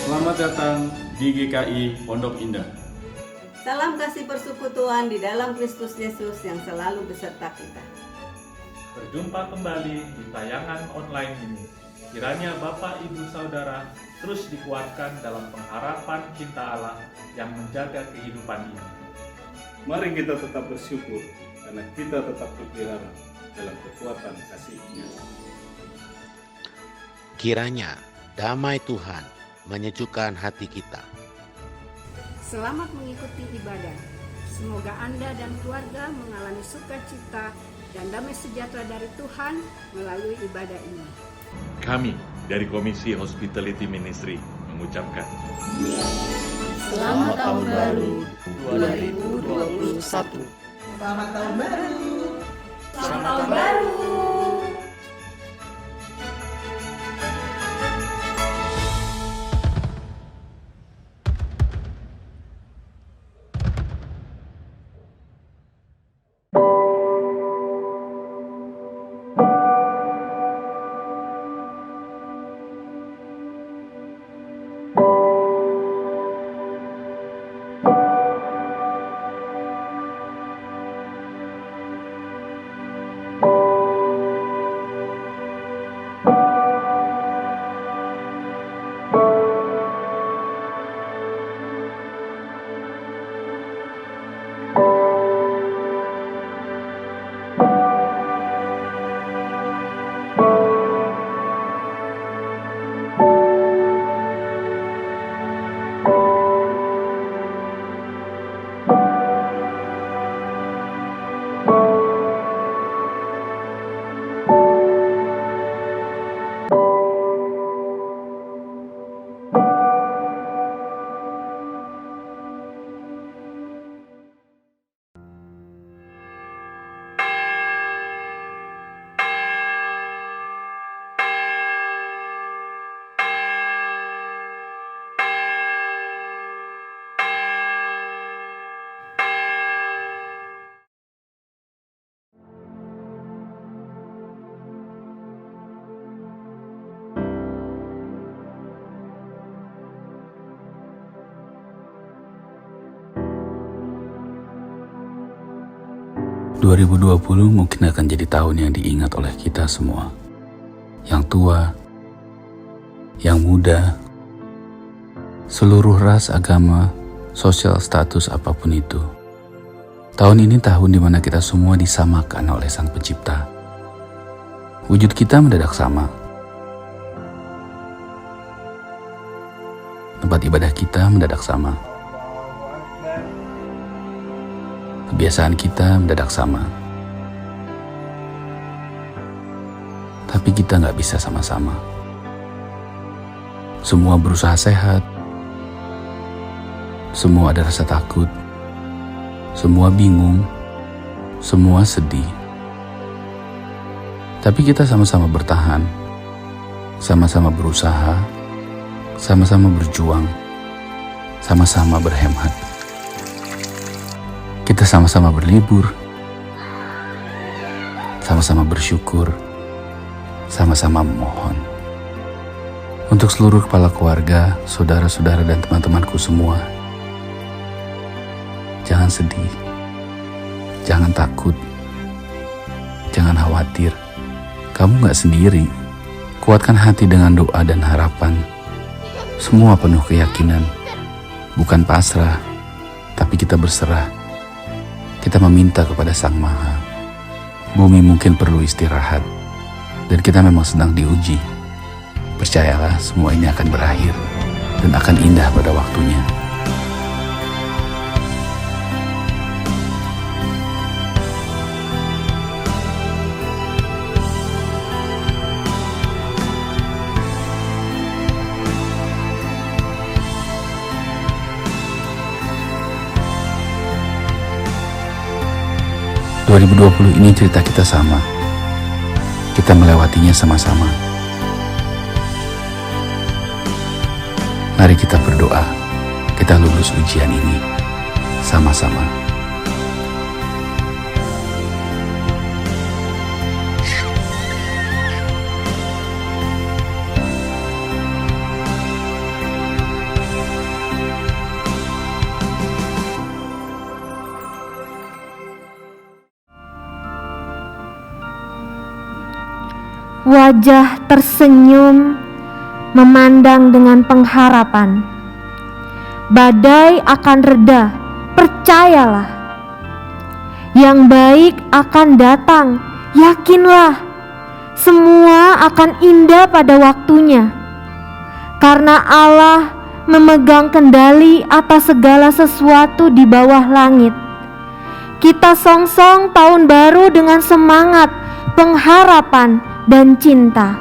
Selamat datang di GKI Pondok Indah. Salam kasih persekutuan di dalam Kristus Yesus yang selalu beserta kita. Berjumpa kembali di tayangan online ini. Kiranya Bapak, Ibu, Saudara terus dikuatkan dalam pengharapan cinta Allah yang menjaga kehidupan ini. Mari kita tetap bersyukur karena kita tetap dipelihara dalam kekuatan kasih-Nya. Kiranya damai Tuhan menyejukkan hati kita. Selamat mengikuti ibadah. Semoga Anda dan keluarga mengalami sukacita dan damai sejahtera dari Tuhan melalui ibadah ini. Kami dari Komisi Hospitality Ministry mengucapkan Selamat Tahun Baru 2021. Selamat Tahun Baru. Selamat Tahun Baru. ...2020 mungkin akan jadi tahun yang diingat oleh kita semua. Yang tua, yang muda, seluruh ras, agama, sosial status apapun itu. Tahun ini tahun di mana kita semua disamakan oleh Sang Pencipta. Wujud kita mendadak sama. Tempat ibadah kita mendadak sama. Kebiasaan kita mendadak sama. Tapi kita gak bisa sama-sama. Semua berusaha sehat. Semua ada rasa takut. Semua bingung. Semua sedih. Tapi kita sama-sama bertahan. Sama-sama berusaha. Sama-sama berjuang. Sama-sama berhemat. Kita sama-sama berlibur, sama-sama bersyukur, sama-sama memohon. Untuk seluruh kepala keluarga, saudara-saudara dan teman-temanku semua, jangan sedih, jangan takut, jangan khawatir. Kamu gak sendiri. Kuatkan hati dengan doa dan harapan. Semua penuh keyakinan, bukan pasrah, tapi kita berserah. Kita meminta kepada Sang Maha. Bumi mungkin perlu istirahat, dan kita memang sedang diuji. Percayalah, semua ini akan berakhir, dan akan indah pada waktunya. ...2020 ini cerita kita sama. Kita melewatinya sama-sama. Mari kita berdoa, kita lulus ujian ini sama-sama. wajah tersenyum, memandang dengan pengharapan. Badai akan reda, percayalah. Yang baik akan datang, yakinlah. Semua akan indah pada waktunya. Karena Allah memegang kendali atas segala sesuatu di bawah langit. Kita songsong tahun baru dengan semangat, pengharapan, dan cinta.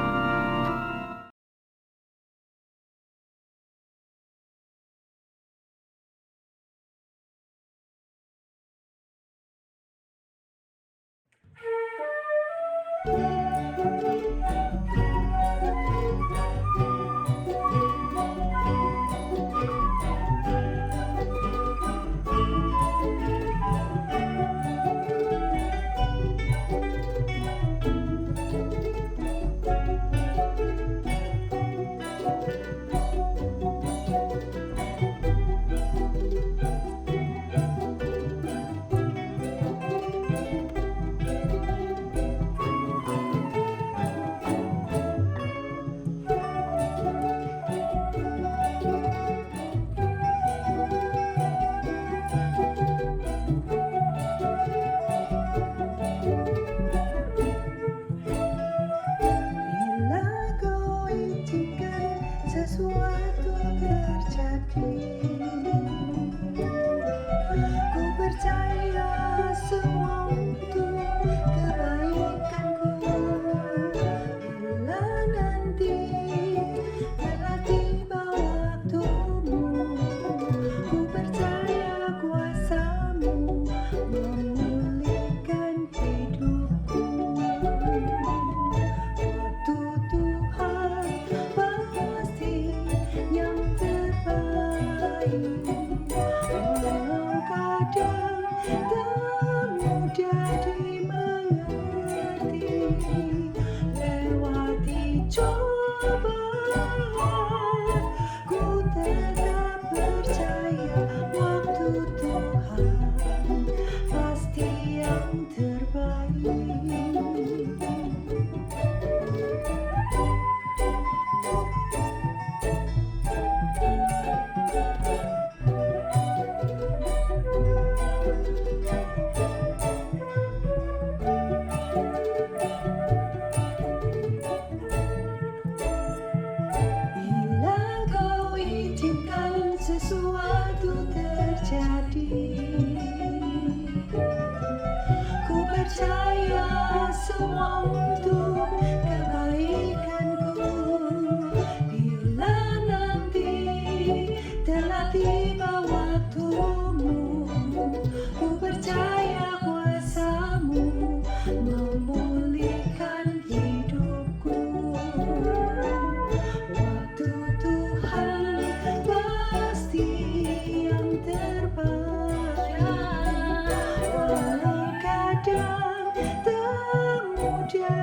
Walau kadang tak mudah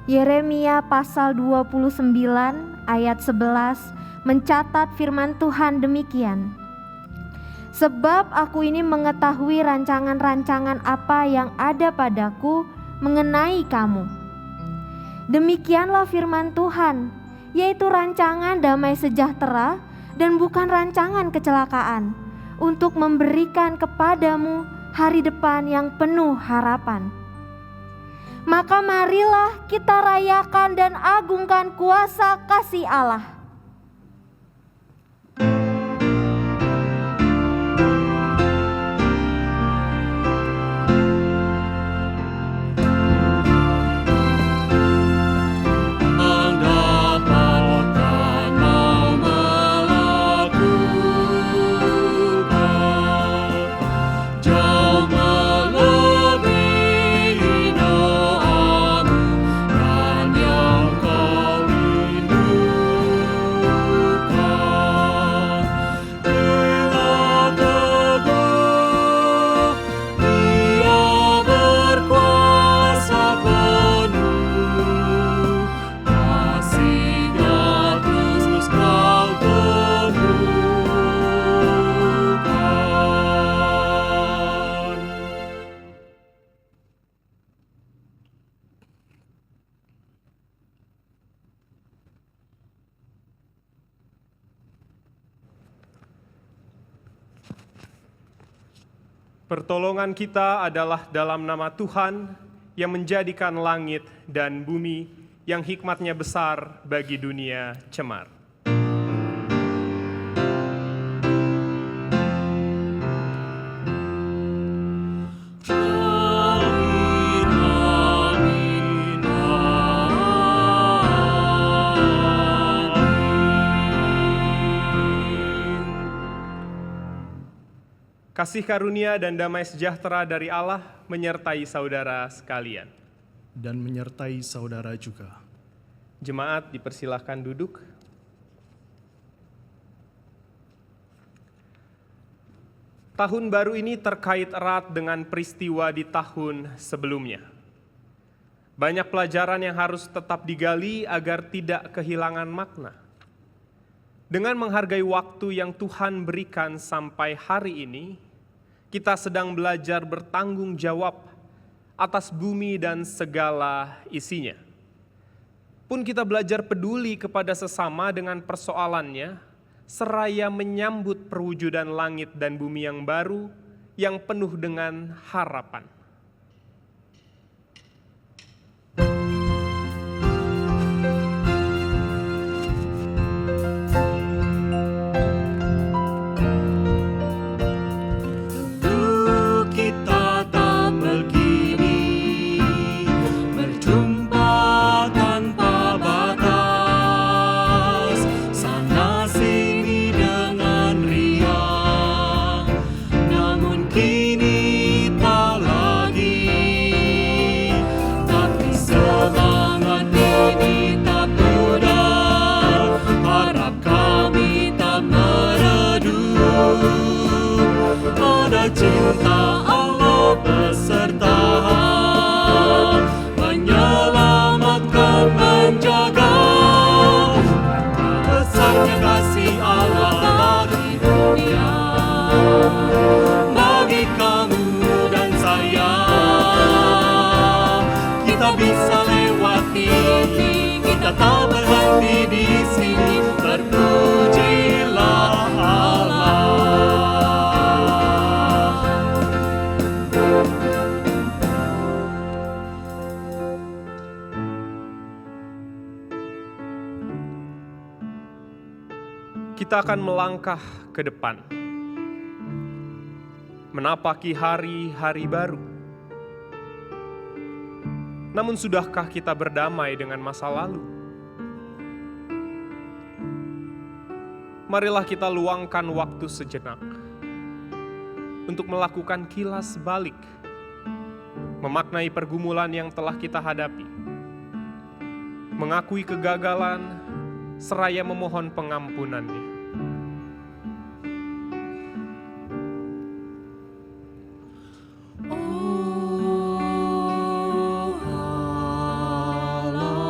Yeremia pasal 29 ayat 11 mencatat firman Tuhan demikian. Sebab aku ini mengetahui rancangan-rancangan apa yang ada padaku mengenai kamu. Demikianlah firman Tuhan, yaitu rancangan damai sejahtera dan bukan rancangan kecelakaan, untuk memberikan kepadamu hari depan yang penuh harapan. Maka marilah kita rayakan dan agungkan kuasa kasih Allah. Pertolongan kita adalah dalam nama Tuhan yang menjadikan langit dan bumi, yang hikmatnya besar bagi dunia cemar. Kasih karunia dan damai sejahtera dari Allah menyertai saudara sekalian. Dan menyertai saudara juga. Jemaat dipersilahkan duduk. Tahun baru ini terkait erat dengan peristiwa di tahun sebelumnya. Banyak pelajaran yang harus tetap digali agar tidak kehilangan makna. Dengan menghargai waktu yang Tuhan berikan sampai hari ini, kita sedang belajar bertanggung jawab atas bumi dan segala isinya. Pun kita belajar peduli kepada sesama dengan persoalannya, seraya menyambut perwujudan langit dan bumi yang baru, yang penuh dengan harapan. Cinta Allah beserta menyelamatkan, menjaga. Besarnya kasih Allah bagi dunia, bagi kamu dan saya. Kita bisa lewati, kita tak berhenti di sini. Terpujilah Allah. Kita akan melangkah ke depan, menapaki hari-hari baru. Namun sudahkah kita berdamai dengan masa lalu? Marilah kita luangkan waktu sejenak untuk melakukan kilas balik, memaknai pergumulan yang telah kita hadapi, mengakui kegagalan, seraya memohon pengampunannya. Oh Allah,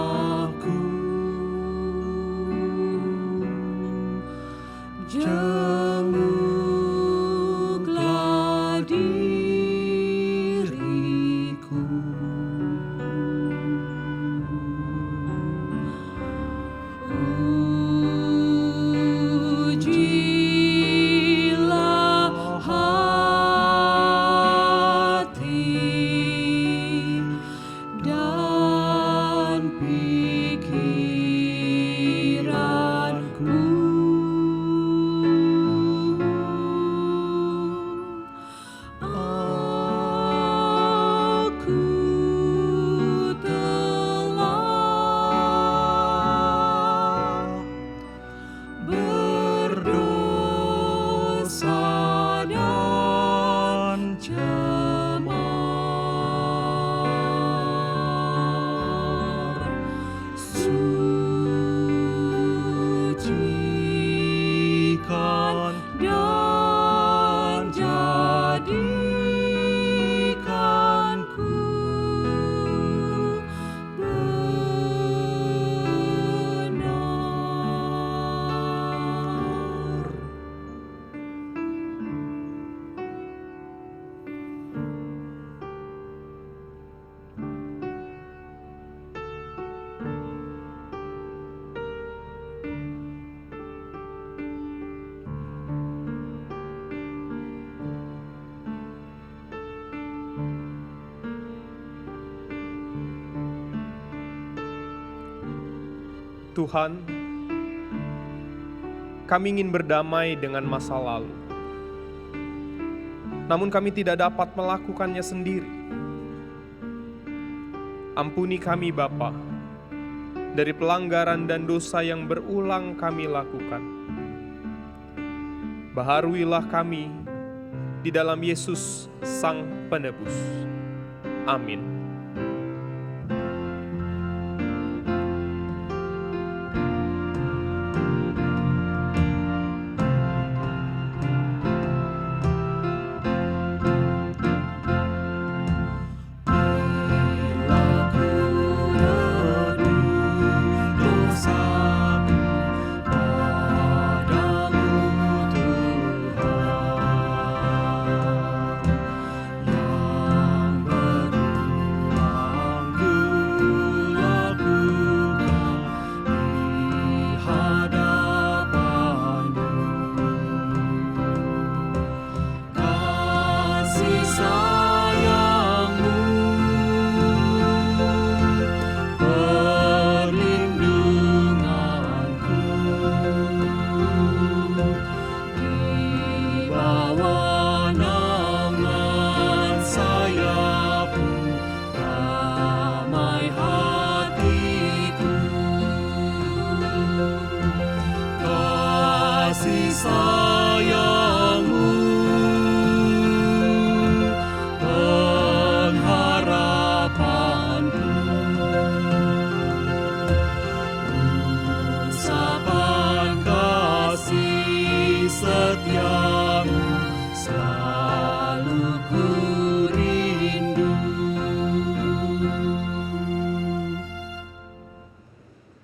Tuhan, kami ingin berdamai dengan masa lalu. Namun kami tidak dapat melakukannya sendiri. Ampuni kami Bapa, dari pelanggaran dan dosa yang berulang kami lakukan. Baharuilah kami di dalam Yesus Sang Penebus. Amin.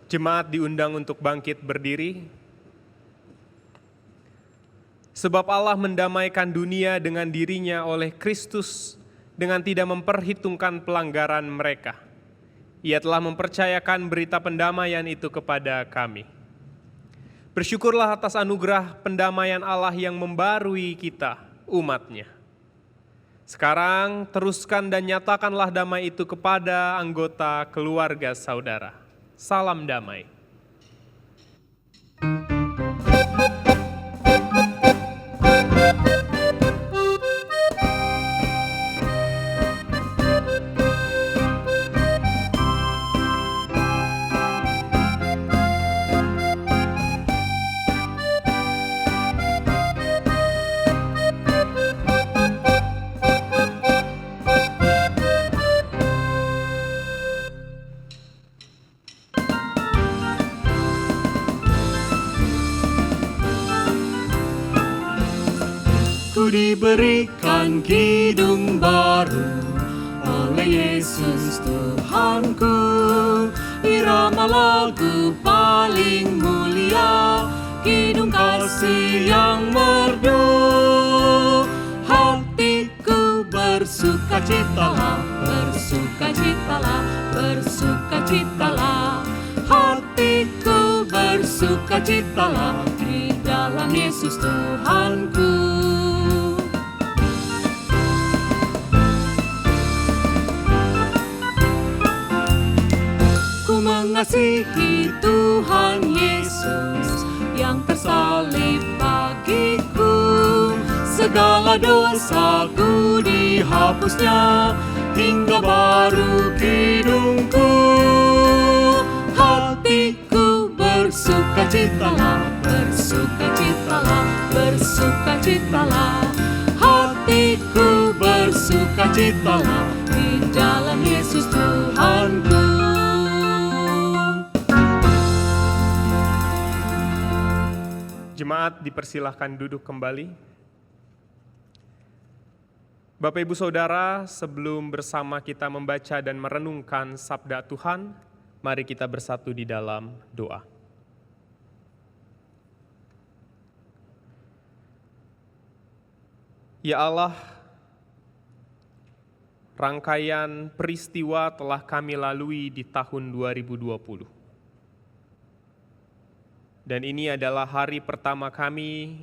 Jemaat diundang untuk bangkit berdiri. Sebab Allah mendamaikan dunia dengan dirinya oleh Kristus dengan tidak memperhitungkan pelanggaran mereka. Ia telah mempercayakan berita pendamaian itu kepada kami. Bersyukurlah atas anugerah pendamaian Allah yang membarui kita, umat-Nya. Sekarang teruskan dan nyatakanlah damai itu kepada anggota keluarga saudara. Salam damai. Diberikan kidung baru oleh Yesus Tuhanku, irama lagu paling mulia, kidung kasih yang merdu. Hatiku bersukacitalah, bersukacitalah, bersukacitalah. Hatiku bersukacitalah di dalam Yesus Tuhanku. Mengasihi Tuhan Yesus yang tersalib bagiku, segala dosaku dihapusnya hingga baru kidungku. Hatiku bersukacitalah, bersukacitalah, bersukacitalah. Hatiku bersukacitalah di dalam Yesus Tuhanku. Jemaat dipersilahkan duduk kembali. Bapak Ibu Saudara, sebelum bersama kita membaca dan merenungkan sabda Tuhan, mari kita bersatu di dalam doa. Ya Allah, rangkaian peristiwa telah kami lalui di tahun 2020. Dan ini adalah hari pertama kami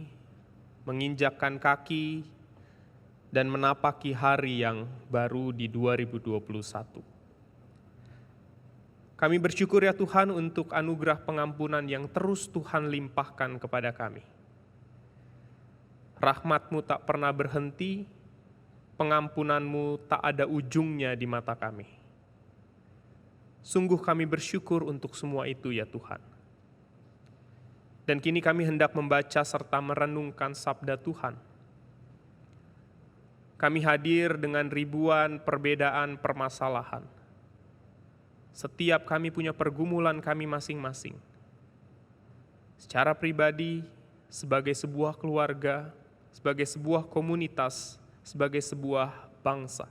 menginjakkan kaki dan menapaki hari yang baru di 2021. Kami bersyukur ya Tuhan untuk anugerah pengampunan yang terus Tuhan limpahkan kepada kami. Rahmat-Mu tak pernah berhenti, pengampunan-Mu tak ada ujungnya di mata kami. Sungguh kami bersyukur untuk semua itu ya Tuhan. Dan kini kami hendak membaca serta merenungkan sabda Tuhan. Kami hadir dengan ribuan perbedaan permasalahan. Setiap kami punya pergumulan kami masing-masing. Secara pribadi, sebagai sebuah keluarga, sebagai sebuah komunitas, sebagai sebuah bangsa.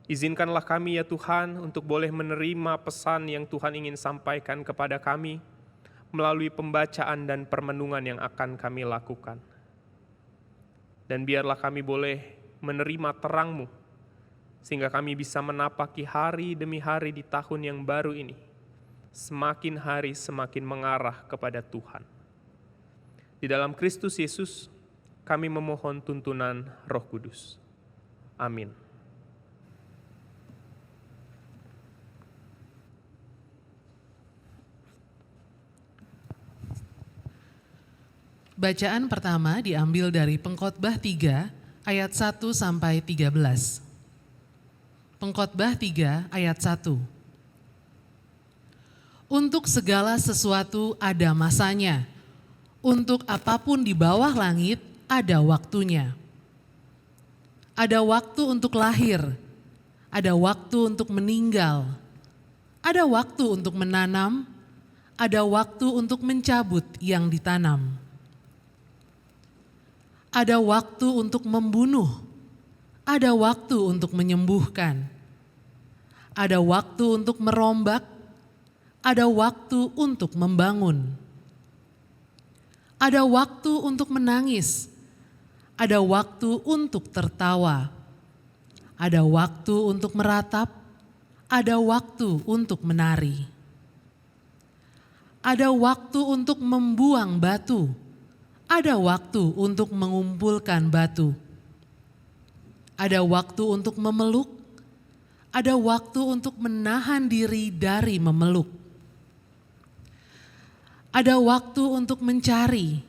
Izinkanlah kami ya Tuhan untuk boleh menerima pesan yang Tuhan ingin sampaikan kepada kami melalui pembacaan dan permenungan yang akan kami lakukan. Dan biarlah kami boleh menerima terang-Mu, sehingga kami bisa menapaki hari demi hari di tahun yang baru ini, semakin hari semakin mengarah kepada Tuhan. Di dalam Kristus Yesus, kami memohon tuntunan Roh Kudus. Amin. Bacaan pertama diambil dari Pengkhotbah 3 ayat 1 sampai 13. Pengkhotbah 3 ayat 1. Untuk segala sesuatu ada masanya, untuk apapun di bawah langit ada waktunya. Ada waktu untuk lahir, ada waktu untuk meninggal, ada waktu untuk menanam, ada waktu untuk mencabut yang ditanam. Ada waktu untuk membunuh, ada waktu untuk menyembuhkan, ada waktu untuk merombak, ada waktu untuk membangun, ada waktu untuk menangis, ada waktu untuk tertawa, ada waktu untuk meratap, ada waktu untuk menari, ada waktu untuk membuang batu, ada waktu untuk mengumpulkan batu. Ada waktu untuk memeluk, ada waktu untuk menahan diri dari memeluk. Ada waktu untuk mencari,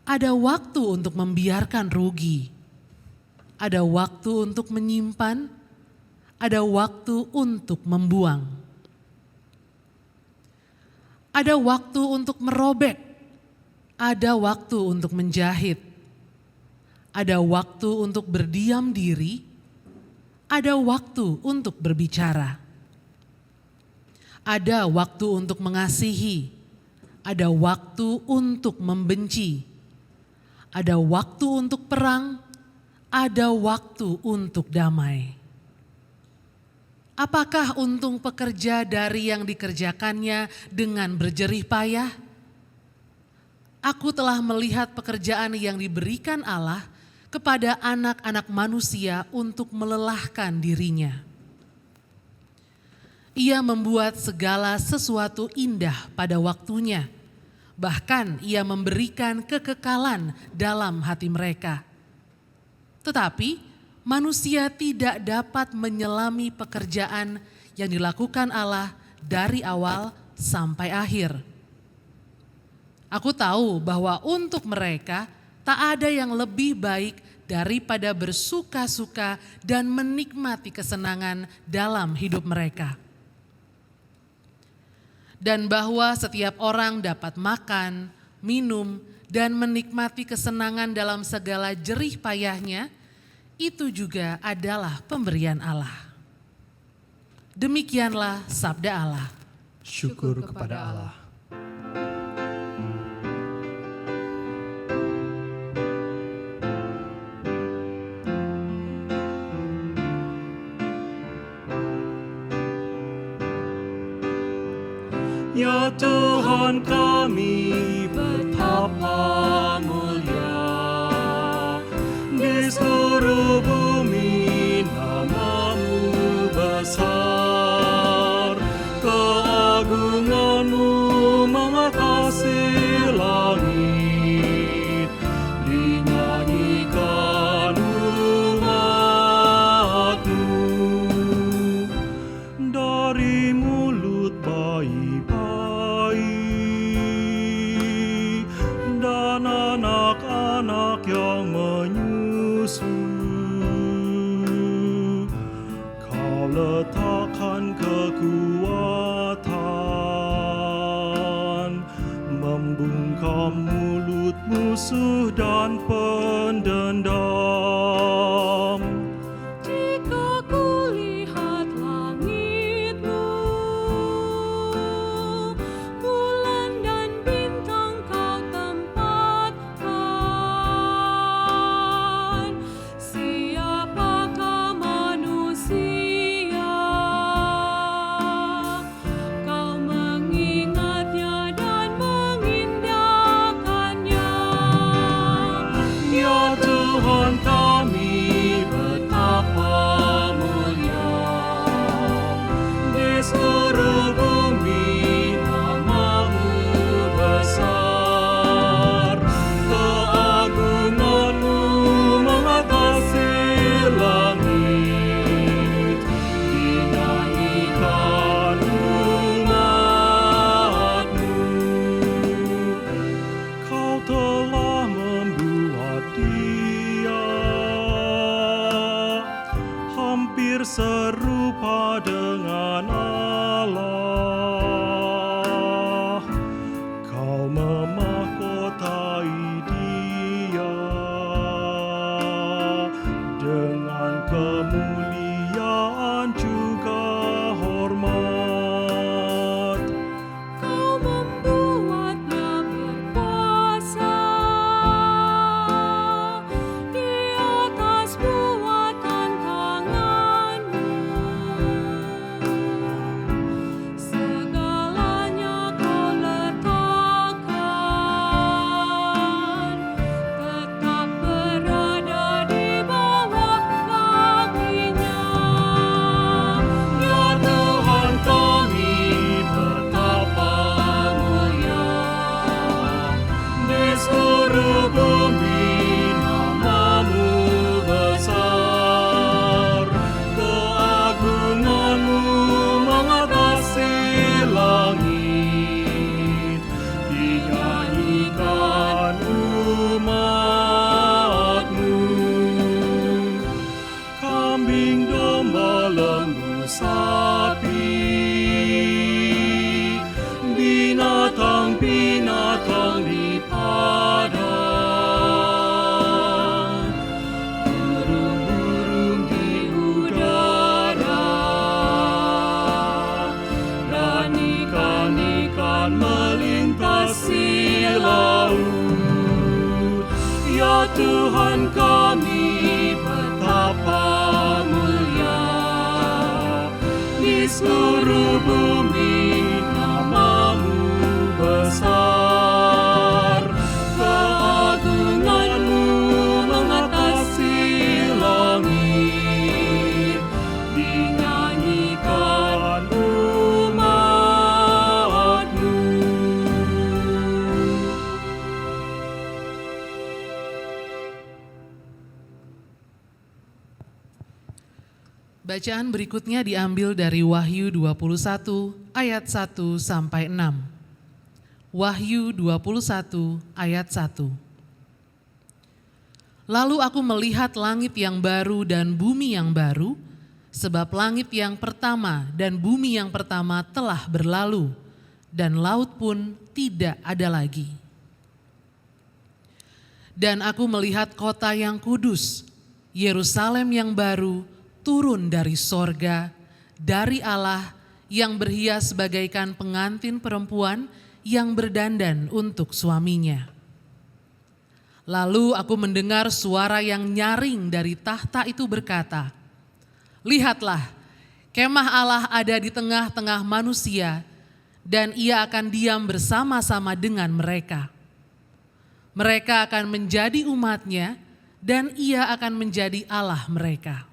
ada waktu untuk membiarkan rugi. Ada waktu untuk menyimpan, ada waktu untuk membuang. Ada waktu untuk merobek, ada waktu untuk menjahit, ada waktu untuk berdiam diri, ada waktu untuk berbicara. Ada waktu untuk mengasihi, ada waktu untuk membenci. Ada waktu untuk perang, ada waktu untuk damai. Apakah untung pekerja dari yang dikerjakannya dengan berjerih payah? Aku telah melihat pekerjaan yang diberikan Allah kepada anak-anak manusia untuk melelahkan dirinya. Ia membuat segala sesuatu indah pada waktunya, bahkan ia memberikan kekekalan dalam hati mereka. Tetapi manusia tidak dapat menyelami pekerjaan yang dilakukan Allah dari awal sampai akhir. Aku tahu bahwa untuk mereka tak ada yang lebih baik daripada bersuka-suka dan menikmati kesenangan dalam hidup mereka. Dan bahwa setiap orang dapat makan, minum, dan menikmati kesenangan dalam segala jerih payahnya, itu juga adalah pemberian Allah. Demikianlah sabda Allah. Syukur kepada Allah. Ya Tuhan kami, betapa mulia di seluruh bumi nama-Mu besar. Keagungan-Mu mengatasi langit, dinyanyikan umat-Mu. ikan-ikan melintasi laut. Ya Tuhan kami, betapa mulia di seluruh bumi nama-Mu besar. Keagungan-Mu mengatasi langit, dinyanyikan umat-Mu. Bacaan berikutnya diambil dari Wahyu 21 ayat 1 sampai 6. Wahyu 21 ayat 1. Lalu aku melihat langit yang baru dan bumi yang baru, sebab langit yang pertama dan bumi yang pertama telah berlalu, dan laut pun tidak ada lagi. Dan aku melihat kota yang kudus, Yerusalem yang baru, turun dari sorga, dari Allah yang berhias bagaikan pengantin perempuan yang berdandan untuk suaminya. Lalu aku mendengar suara yang nyaring dari tahta itu berkata, "Lihatlah, kemah Allah ada di tengah-tengah manusia, dan Ia akan diam bersama-sama dengan mereka. Mereka akan menjadi umat-Nya, dan Ia akan menjadi Allah mereka.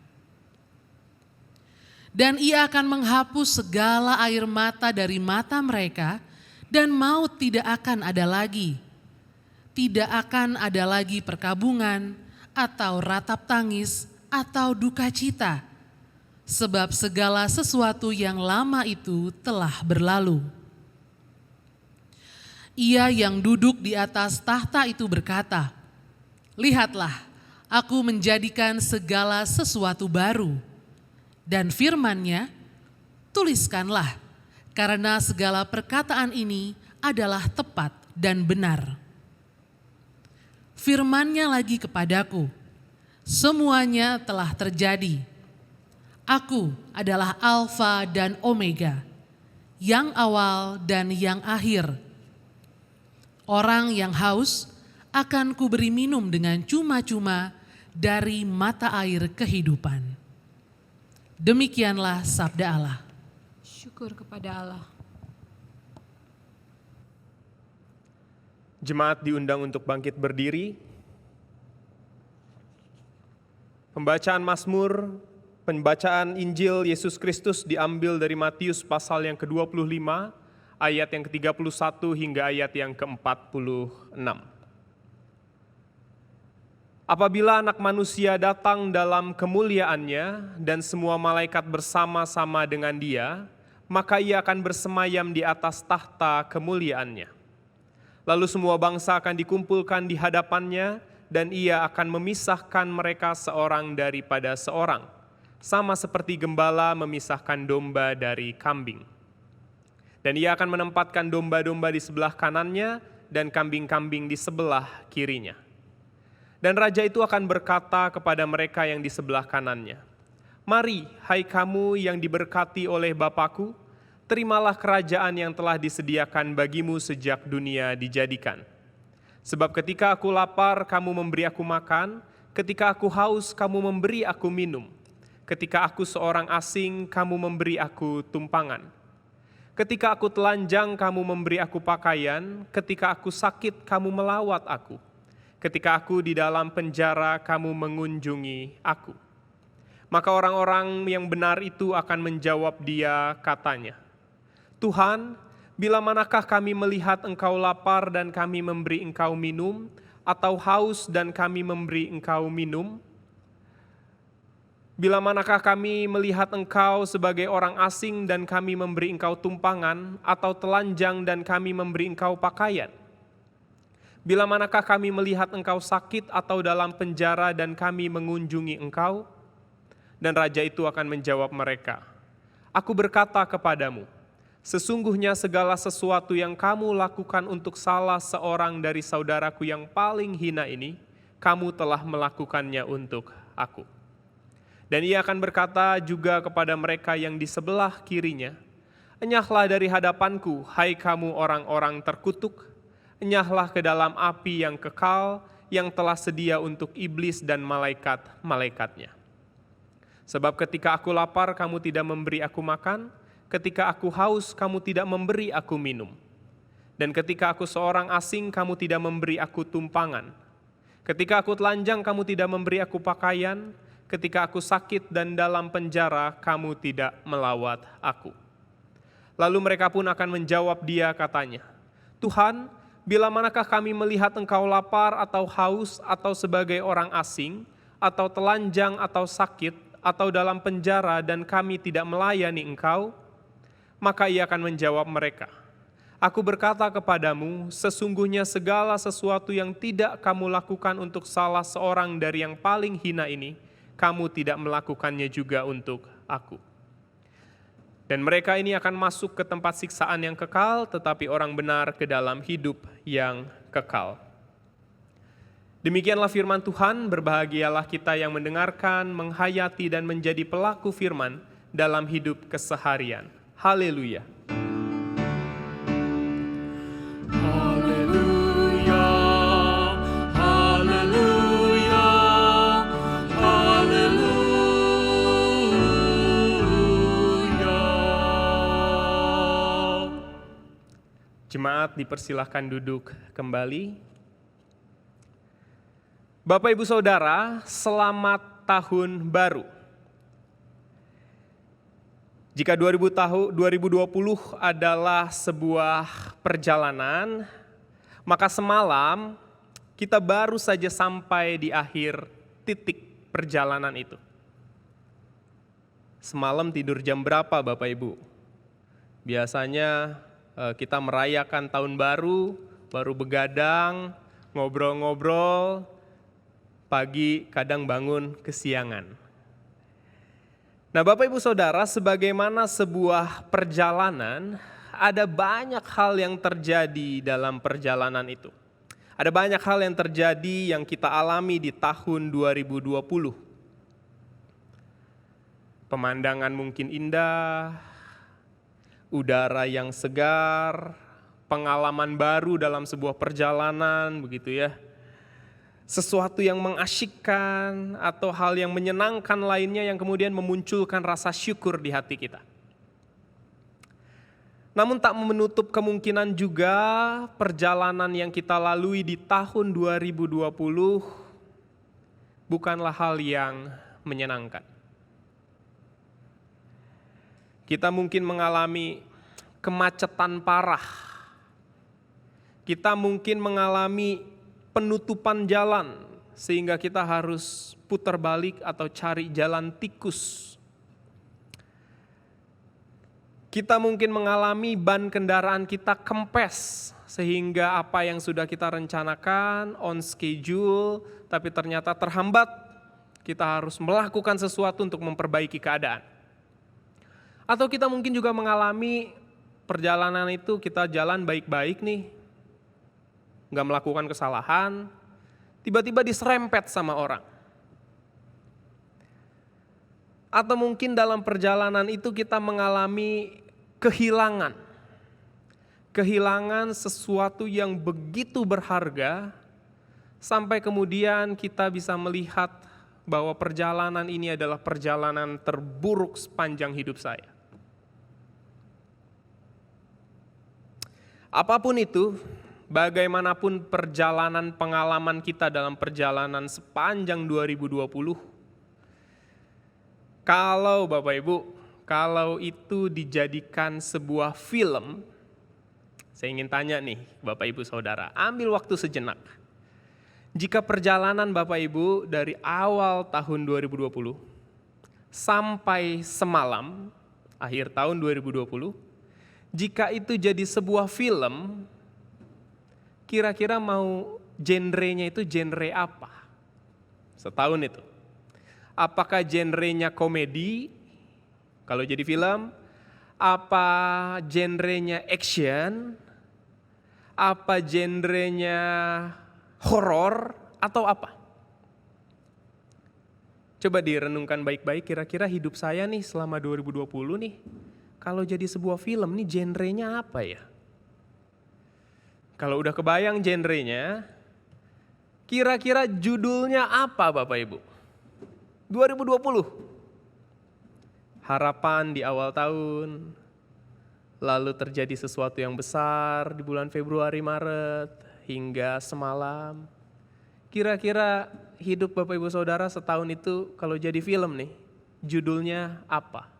Dan Ia akan menghapus segala air mata dari mata mereka, dan maut tidak akan ada lagi. Tidak akan ada lagi perkabungan, atau ratap tangis, atau duka cita, sebab segala sesuatu yang lama itu telah berlalu." Ia yang duduk di atas tahta itu berkata, "Lihatlah, aku menjadikan segala sesuatu baru." Dan firman-Nya, "Tuliskanlah, karena segala perkataan ini adalah tepat dan benar." Firman-Nya lagi kepadaku, "Semuanya telah terjadi. Aku adalah Alfa dan Omega, yang awal dan yang akhir. Orang yang haus akan kuberi minum dengan cuma-cuma dari mata air kehidupan." Demikianlah sabda Allah. Syukur kepada Allah. Jemaat diundang untuk bangkit berdiri. Pembacaan Mazmur, pembacaan Injil Yesus Kristus diambil dari Matius pasal yang ke-25, ayat yang ke-31 hingga ayat yang ke-46. Apabila Anak Manusia datang dalam kemuliaannya dan semua malaikat bersama-sama dengan Dia, maka Ia akan bersemayam di atas tahta kemuliaannya. Lalu semua bangsa akan dikumpulkan di hadapannya, dan Ia akan memisahkan mereka seorang daripada seorang, sama seperti gembala memisahkan domba dari kambing. Dan Ia akan menempatkan domba-domba di sebelah kanannya dan kambing-kambing di sebelah kirinya. Dan Raja itu akan berkata kepada mereka yang di sebelah kanannya, "Mari, hai kamu yang diberkati oleh Bapa-Ku, terimalah kerajaan yang telah disediakan bagimu sejak dunia dijadikan. Sebab ketika aku lapar, kamu memberi aku makan, ketika aku haus, kamu memberi aku minum, ketika aku seorang asing, kamu memberi aku tumpangan. Ketika aku telanjang, kamu memberi aku pakaian, ketika aku sakit, kamu melawat aku. Ketika aku di dalam penjara, kamu mengunjungi aku." Maka orang-orang yang benar itu akan menjawab Dia katanya, "Tuhan, bila manakah kami melihat Engkau lapar dan kami memberi Engkau minum, atau haus dan kami memberi Engkau minum? Bila manakah kami melihat Engkau sebagai orang asing dan kami memberi Engkau tumpangan, atau telanjang dan kami memberi Engkau pakaian? Bila manakah kami melihat Engkau sakit atau dalam penjara dan kami mengunjungi Engkau?" Dan Raja itu akan menjawab mereka, "Aku berkata kepadamu, sesungguhnya segala sesuatu yang kamu lakukan untuk salah seorang dari saudaraku yang paling hina ini, kamu telah melakukannya untuk aku." Dan Ia akan berkata juga kepada mereka yang di sebelah kirinya, Enyahlah dari hadapanku, hai kamu orang-orang terkutuk, enyahlah ke dalam api yang kekal, yang telah sedia untuk iblis dan malaikat-malaikatnya. Sebab ketika aku lapar, kamu tidak memberi aku makan, ketika aku haus, kamu tidak memberi aku minum. Dan ketika aku seorang asing, kamu tidak memberi aku tumpangan. Ketika aku telanjang, kamu tidak memberi aku pakaian. Ketika aku sakit dan dalam penjara, kamu tidak melawat aku. Lalu mereka pun akan menjawab dia katanya, Tuhan, bila manakah kami melihat engkau lapar atau haus atau sebagai orang asing, atau telanjang atau sakit, atau dalam penjara dan kami tidak melayani engkau? Maka ia akan menjawab mereka, Aku berkata kepadamu, sesungguhnya segala sesuatu yang tidak kamu lakukan untuk salah seorang dari yang paling hina ini, kamu tidak melakukannya juga untuk aku. Dan mereka ini akan masuk ke tempat siksaan yang kekal, tetapi orang benar ke dalam hidup yang kekal. Demikianlah firman Tuhan, berbahagialah kita yang mendengarkan, menghayati dan menjadi pelaku firman dalam hidup keseharian. Haleluya. Jemaat dipersilahkan duduk kembali. Bapak Ibu Saudara, selamat tahun baru. Jika 2020 adalah sebuah perjalanan, maka semalam kita baru saja sampai di akhir titik perjalanan itu. Semalam tidur jam berapa Bapak Ibu? Biasanya kita merayakan tahun baru begadang, ngobrol-ngobrol, pagi kadang bangun kesiangan. Nah Bapak Ibu Saudara, sebagaimana sebuah perjalanan, ada banyak hal yang terjadi dalam perjalanan itu. Ada banyak hal yang terjadi yang kita alami di tahun 2020. Pemandangan mungkin indah, udara yang segar, pengalaman baru dalam sebuah perjalanan, begitu ya. Sesuatu yang mengasyikkan atau hal yang menyenangkan lainnya yang kemudian memunculkan rasa syukur di hati kita. Namun tak menutup kemungkinan juga perjalanan yang kita lalui di tahun 2020 bukanlah hal yang menyenangkan. Kita mungkin mengalami kemacetan parah. Kita mungkin mengalami penutupan jalan sehingga kita harus putar balik atau cari jalan tikus. Kita mungkin mengalami ban kendaraan kita kempes sehingga apa yang sudah kita rencanakan on schedule tapi ternyata terhambat. Kita harus melakukan sesuatu untuk memperbaiki keadaan. Atau kita mungkin juga mengalami perjalanan itu kita jalan baik-baik nih, nggak melakukan kesalahan, tiba-tiba diserempet sama orang. Atau mungkin dalam perjalanan itu kita mengalami kehilangan sesuatu yang begitu berharga, sampai kemudian kita bisa melihat bahwa perjalanan ini adalah perjalanan terburuk sepanjang hidup saya. Apapun itu, bagaimanapun perjalanan pengalaman kita dalam perjalanan sepanjang 2020, kalau Bapak Ibu, kalau itu dijadikan sebuah film, saya ingin tanya nih Bapak Ibu Saudara, ambil waktu sejenak. Jika perjalanan Bapak Ibu dari awal tahun 2020 sampai semalam, akhir tahun 2020, jika itu jadi sebuah film, kira-kira mau genrenya itu genre apa? Setahun itu. Apakah genrenya komedi, kalau jadi film? Apa genrenya action? Apa genrenya horor? Atau apa? Coba direnungkan baik-baik, kira-kira hidup saya nih selama 2020 nih, kalau jadi sebuah film nih genrenya apa ya? Kalau udah kebayang genrenya, kira-kira judulnya apa Bapak Ibu? 2020. Harapan di awal tahun, lalu terjadi sesuatu yang besar di bulan Februari, Maret, hingga semalam. Kira-kira hidup Bapak Ibu Saudara setahun itu kalau jadi film nih, judulnya apa?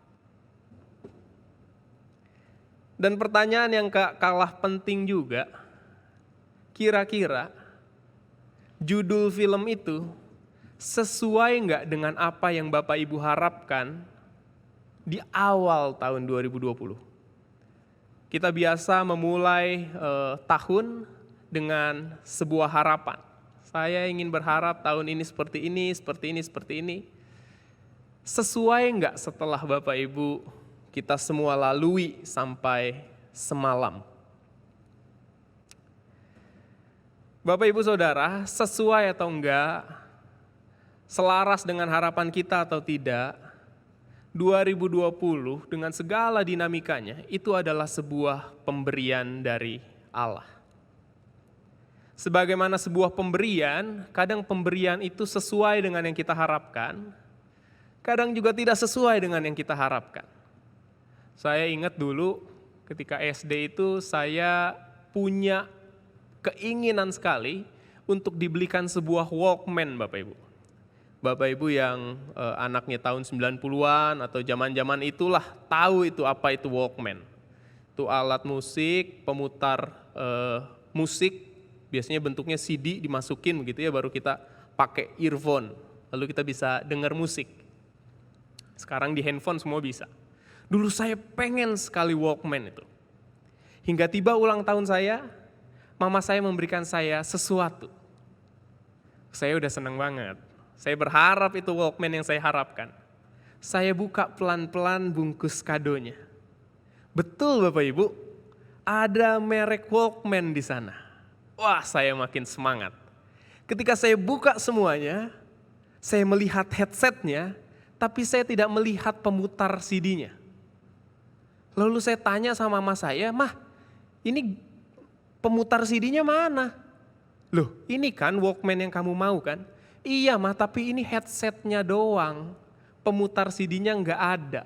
Dan pertanyaan yang kalah penting juga, kira-kira judul film itu sesuai nggak dengan apa yang Bapak Ibu harapkan di awal tahun 2020? Kita biasa memulai tahun dengan sebuah harapan. Saya ingin berharap tahun ini seperti ini, seperti ini, seperti ini. Sesuai nggak setelah Bapak Ibu kita semua lalui sampai semalam? Bapak Ibu Saudara, sesuai atau enggak, selaras dengan harapan kita atau tidak, 2020 dengan segala dinamikanya itu adalah sebuah pemberian dari Allah. Sebagaimana sebuah pemberian, kadang pemberian itu sesuai dengan yang kita harapkan, kadang juga tidak sesuai dengan yang kita harapkan. Saya ingat dulu ketika SD itu saya punya keinginan sekali untuk dibelikan sebuah Walkman Bapak Ibu. Bapak Ibu yang anaknya tahun 90-an atau zaman-zaman itulah tahu itu apa itu Walkman. Itu alat musik, pemutar musik, biasanya bentuknya CD dimasukin begitu ya, baru kita pakai earphone, lalu kita bisa dengar musik. Sekarang di handphone semua bisa. Dulu saya pengen sekali Walkman itu. Hingga tiba ulang tahun saya, mama saya memberikan saya sesuatu. Saya udah senang banget. Saya berharap itu Walkman yang saya harapkan. Saya buka pelan-pelan bungkus kadonya. Betul Bapak Ibu, ada merek Walkman di sana. Wah, saya makin semangat. Ketika saya buka semuanya, saya melihat headsetnya, tapi saya tidak melihat pemutar CD-nya. Lalu saya tanya sama mama saya, "Mah, ini pemutar CD-nya mana?" "Loh, ini kan Walkman yang kamu mau kan?" "Iya Mah, tapi ini headsetnya doang, pemutar CD-nya nggak ada."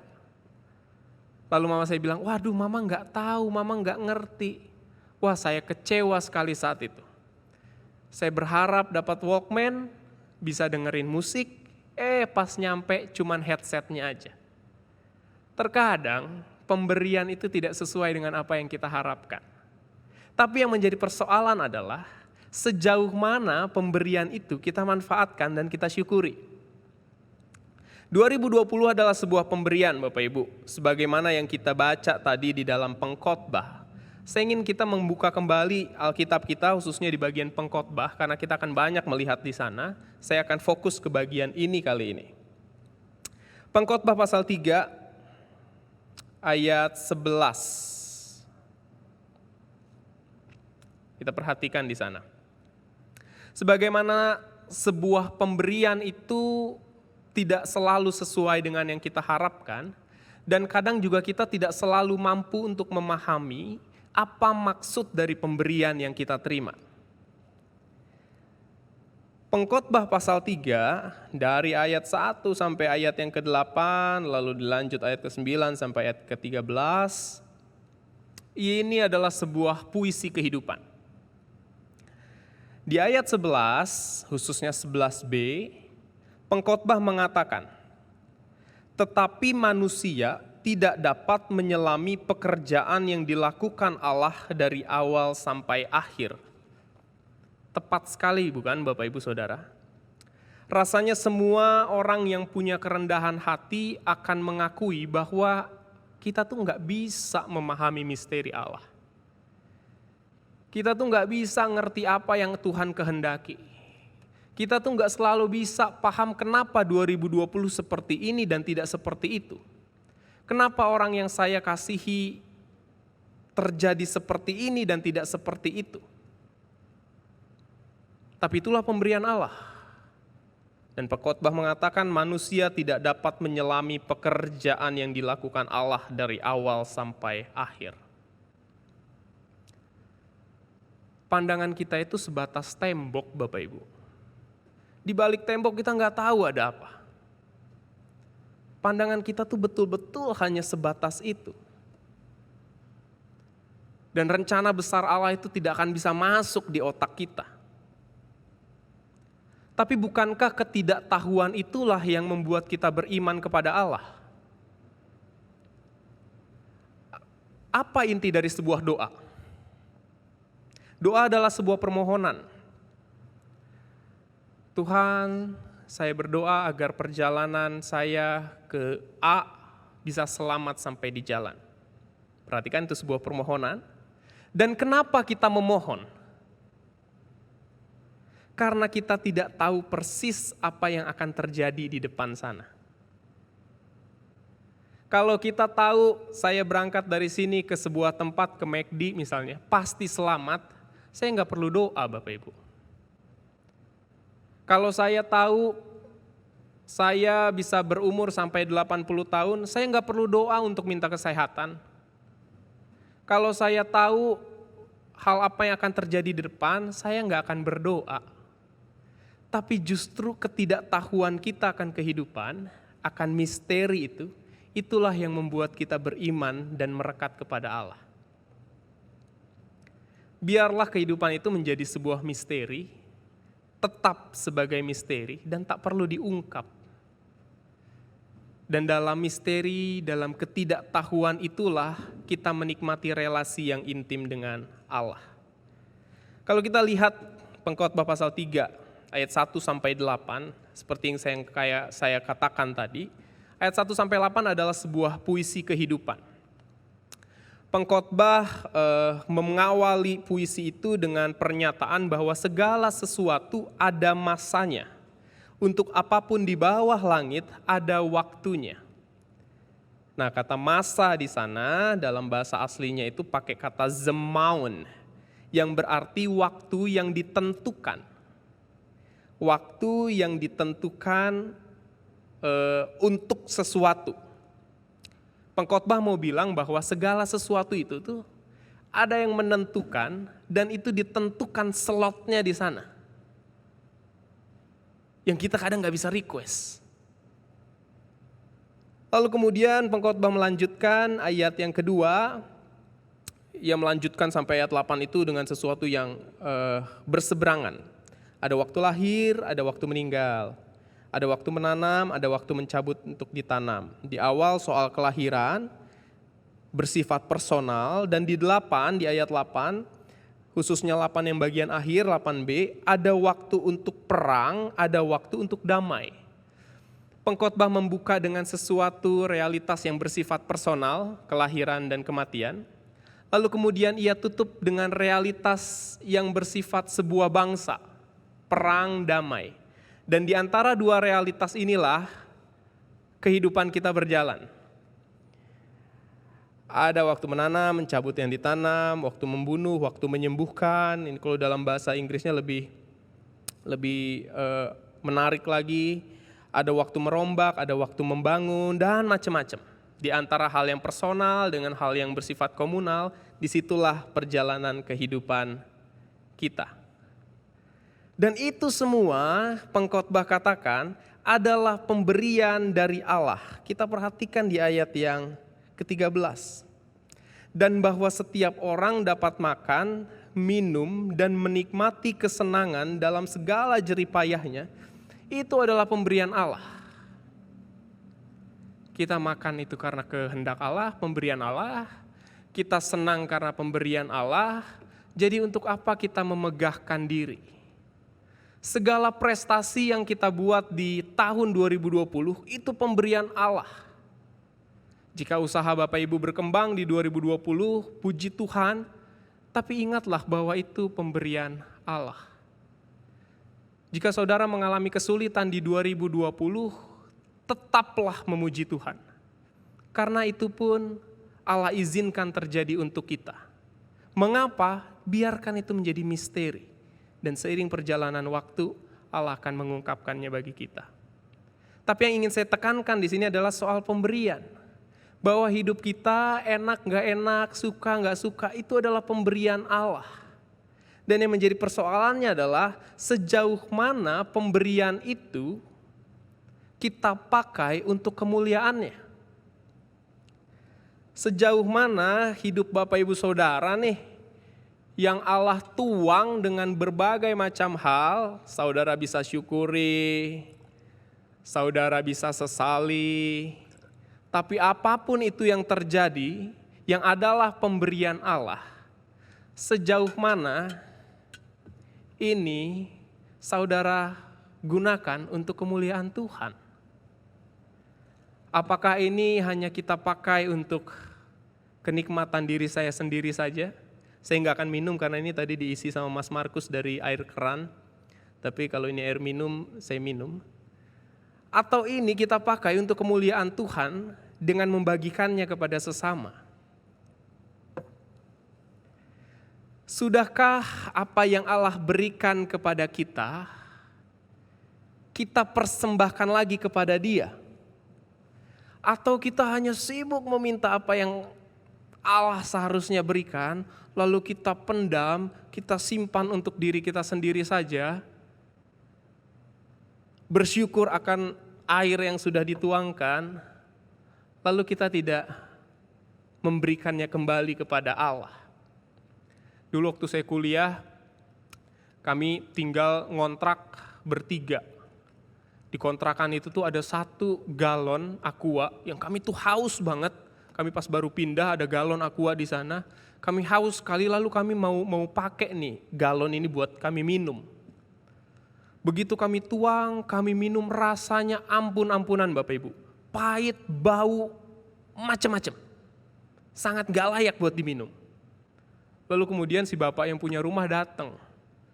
Lalu mama saya bilang, "Waduh, mama nggak tahu, mama nggak ngerti." Wah, saya kecewa sekali saat itu. Saya berharap dapat Walkman, bisa dengerin musik, pas nyampe cuman headsetnya aja. Terkadang pemberian itu tidak sesuai dengan apa yang kita harapkan. Tapi yang menjadi persoalan adalah sejauh mana pemberian itu kita manfaatkan dan kita syukuri. 2020 adalah sebuah pemberian Bapak Ibu, sebagaimana yang kita baca tadi di dalam pengkhotbah. Saya ingin kita membuka kembali Alkitab kita khususnya di bagian pengkhotbah karena kita akan banyak melihat di sana. Saya akan fokus ke bagian ini kali ini. Pengkhotbah pasal 3 ayat 11. Kita perhatikan di sana. Sebagaimana sebuah pemberian itu tidak selalu sesuai dengan yang kita harapkan, dan kadang juga kita tidak selalu mampu untuk memahami apa maksud dari pemberian yang kita terima. Pengkhotbah pasal 3 dari ayat 1 sampai ayat yang ke-8, lalu dilanjut ayat ke-9 sampai ayat ke-13. Ini adalah sebuah puisi kehidupan. Di ayat 11, khususnya 11b, pengkhotbah mengatakan, "Tetapi manusia tidak dapat menyelami pekerjaan yang dilakukan Allah dari awal sampai akhir." Tepat sekali bukan Bapak Ibu Saudara? Rasanya semua orang yang punya kerendahan hati akan mengakui bahwa kita tuh nggak bisa memahami misteri Allah. Kita tuh nggak bisa ngerti apa yang Tuhan kehendaki. Kita tuh nggak selalu bisa paham kenapa 2020 seperti ini dan tidak seperti itu. Kenapa orang yang saya kasihi terjadi seperti ini dan tidak seperti itu. Tapi itulah pemberian Allah. Dan pengkhotbah mengatakan manusia tidak dapat menyelami pekerjaan yang dilakukan Allah dari awal sampai akhir. Pandangan kita itu sebatas tembok, Bapak Ibu. Di balik tembok kita nggak tahu ada apa. Pandangan kita tuh betul-betul hanya sebatas itu. Dan rencana besar Allah itu tidak akan bisa masuk di otak kita. Tapi bukankah ketidaktahuan itulah yang membuat kita beriman kepada Allah? Apa inti dari sebuah doa? Doa adalah sebuah permohonan. Tuhan, saya berdoa agar perjalanan saya ke A bisa selamat sampai di jalan. Perhatikan, itu sebuah permohonan. Dan kenapa kita memohon? Karena kita tidak tahu persis apa yang akan terjadi di depan sana. Kalau kita tahu saya berangkat dari sini ke sebuah tempat, ke McD misalnya, pasti selamat, saya nggak perlu doa, Bapak Ibu. Kalau saya tahu saya bisa berumur sampai 80 tahun, saya nggak perlu doa untuk minta kesehatan. Kalau saya tahu hal apa yang akan terjadi di depan, saya nggak akan berdoa. Tapi justru ketidaktahuan kita akan kehidupan, akan misteri itu, itulah yang membuat kita beriman dan merekat kepada Allah. Biarlah kehidupan itu menjadi sebuah misteri, tetap sebagai misteri dan tak perlu diungkap. Dan dalam misteri, dalam ketidaktahuan itulah kita menikmati relasi yang intim dengan Allah. Kalau kita lihat Pengkhotbah pasal 3 ayat 1-8, seperti yang saya katakan tadi, ayat 1-8 adalah sebuah puisi kehidupan. Pengkhotbah mengawali puisi itu dengan pernyataan bahwa segala sesuatu ada masanya. Untuk apapun di bawah langit ada waktunya. Nah, kata masa di sana dalam bahasa aslinya itu pakai kata zemaun, yang berarti waktu yang ditentukan. Waktu yang ditentukan untuk sesuatu. Pengkhotbah mau bilang bahwa segala sesuatu itu tuh ada yang menentukan dan itu ditentukan slotnya di sana. Yang kita kadang nggak bisa request. Lalu kemudian pengkhotbah melanjutkan ayat yang kedua, ia melanjutkan sampai ayat 8 itu dengan sesuatu yang berseberangan. Ada waktu lahir, ada waktu meninggal. Ada waktu menanam, ada waktu mencabut untuk ditanam. Di awal soal kelahiran, bersifat personal, dan di ayat 8, khususnya 8 yang bagian akhir, 8b, ada waktu untuk perang, ada waktu untuk damai. Pengkhotbah membuka dengan sesuatu realitas yang bersifat personal, kelahiran dan kematian. Lalu kemudian ia tutup dengan realitas yang bersifat sebuah bangsa, perang, damai. Dan di antara dua realitas inilah kehidupan kita berjalan. Ada waktu menanam, mencabut yang ditanam, waktu membunuh, waktu menyembuhkan. Ini kalau dalam bahasa Inggrisnya lebih menarik lagi. Ada waktu merombak, ada waktu membangun, dan macam-macam. Di antara hal yang personal dengan hal yang bersifat komunal, disitulah perjalanan kehidupan kita. Dan itu semua pengkhotbah katakan adalah pemberian dari Allah. Kita perhatikan di ayat yang ke-13. Dan bahwa setiap orang dapat makan, minum, dan menikmati kesenangan dalam segala jeripayahnya, itu adalah pemberian Allah. Kita makan itu karena kehendak Allah, pemberian Allah. Kita senang karena pemberian Allah. Jadi untuk apa kita memegahkan diri? Segala prestasi yang kita buat di tahun 2020 itu pemberian Allah. Jika usaha Bapak Ibu berkembang di 2020, puji Tuhan, tapi ingatlah bahwa itu pemberian Allah. Jika saudara mengalami kesulitan di 2020, tetaplah memuji Tuhan. Karena itu pun Allah izinkan terjadi untuk kita. Mengapa? Biarkan itu menjadi misteri. Dan seiring perjalanan waktu, Allah akan mengungkapkannya bagi kita. Tapi yang ingin saya tekankan di sini adalah soal pemberian. Bahwa hidup kita enak gak enak, suka gak suka, itu adalah pemberian Allah. Dan yang menjadi persoalannya adalah sejauh mana pemberian itu kita pakai untuk kemuliaannya. Sejauh mana hidup Bapak Ibu Saudara nih yang Allah tuang dengan berbagai macam hal, saudara bisa syukuri, saudara bisa sesali, tapi apapun itu yang terjadi, yang adalah pemberian Allah, sejauh mana ini saudara gunakan untuk kemuliaan Tuhan. Apakah ini hanya kita pakai untuk kenikmatan diri saya sendiri saja? Saya nggak akan minum karena ini tadi diisi sama Mas Markus dari air keran. Tapi kalau ini air minum, saya minum. Atau ini kita pakai untuk kemuliaan Tuhan dengan membagikannya kepada sesama. Sudahkah apa yang Allah berikan kepada kita, kita persembahkan lagi kepada Dia? Atau kita hanya sibuk meminta apa yang Allah seharusnya berikan, lalu kita pendam, kita simpan untuk diri kita sendiri saja, bersyukur akan air yang sudah dituangkan, lalu kita tidak memberikannya kembali kepada Allah. Dulu waktu saya kuliah, kami tinggal ngontrak bertiga. Di kontrakan itu tuh ada 1 galon aqua yang kami tuh haus banget. Kami pas baru pindah ada galon aqua di sana. Kami haus sekali, lalu kami mau pakai nih galon ini buat kami minum. Begitu kami tuang, kami minum, rasanya ampun-ampunan Bapak Ibu. Pahit, bau, macam-macam. Sangat gak layak buat diminum. Lalu kemudian si bapak yang punya rumah datang.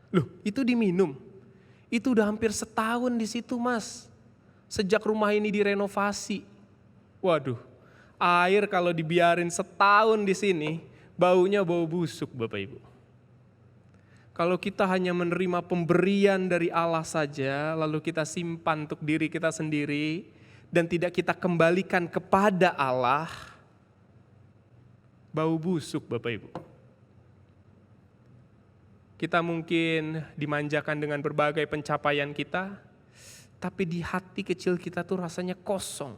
Loh, itu diminum? Itu udah hampir setahun di situ Mas. Sejak rumah ini direnovasi. Waduh, air kalau dibiarin setahun di sini, baunya bau busuk Bapak Ibu. Kalau kita hanya menerima pemberian dari Allah saja, lalu kita simpan untuk diri kita sendiri, dan tidak kita kembalikan kepada Allah, bau busuk Bapak Ibu. Kita mungkin dimanjakan dengan berbagai pencapaian kita, tapi di hati kecil kita tuh rasanya kosong.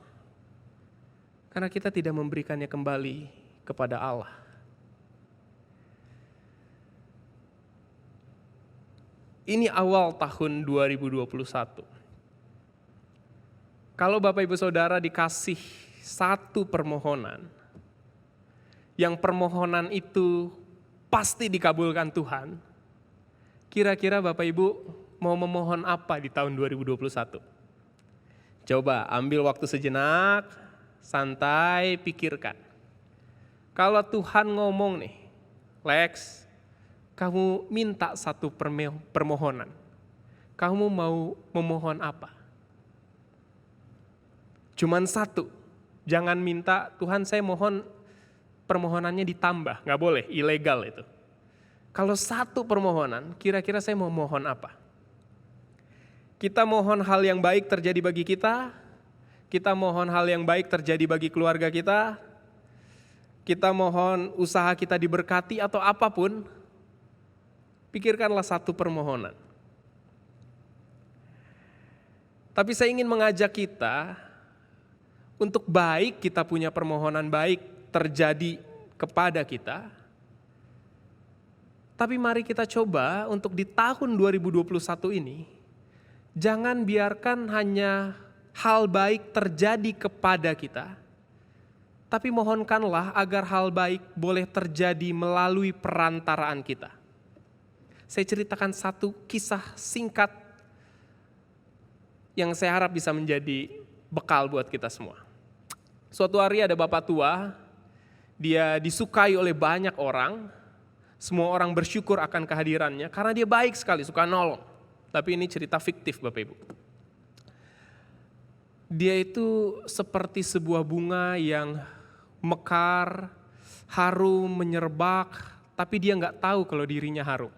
Karena kita tidak memberikannya kembali kepada Allah. Ini awal tahun 2021. Kalau Bapak Ibu Saudara dikasih satu permohonan, yang permohonan itu pasti dikabulkan Tuhan, kira-kira Bapak Ibu mau memohon apa di tahun 2021? Coba ambil waktu sejenak, santai, pikirkan. Kalau Tuhan ngomong nih, Lex, kamu minta satu permohonan, kamu mau memohon apa? Cuman satu, jangan minta Tuhan saya mohon permohonannya ditambah, nggak boleh, ilegal itu. Kalau satu permohonan, kira-kira saya mau mohon apa? Kita mohon hal yang baik terjadi bagi kita mohon hal yang baik terjadi bagi keluarga kita mohon usaha kita diberkati atau apapun, pikirkanlah satu permohonan. Tapi saya ingin mengajak kita, untuk baik kita punya permohonan baik terjadi kepada kita, tapi mari kita coba untuk di tahun 2021 ini, jangan biarkan hanya hal baik terjadi kepada kita, tapi mohonkanlah agar hal baik boleh terjadi melalui perantaraan kita. Saya ceritakan satu kisah singkat yang saya harap bisa menjadi bekal buat kita semua. Suatu hari ada bapak tua, dia disukai oleh banyak orang, semua orang bersyukur akan kehadirannya karena dia baik sekali, suka nolong. Tapi ini cerita fiktif Bapak Ibu. Dia itu seperti sebuah bunga yang mekar, harum, menyerbak, tapi dia nggak tahu kalau dirinya harum.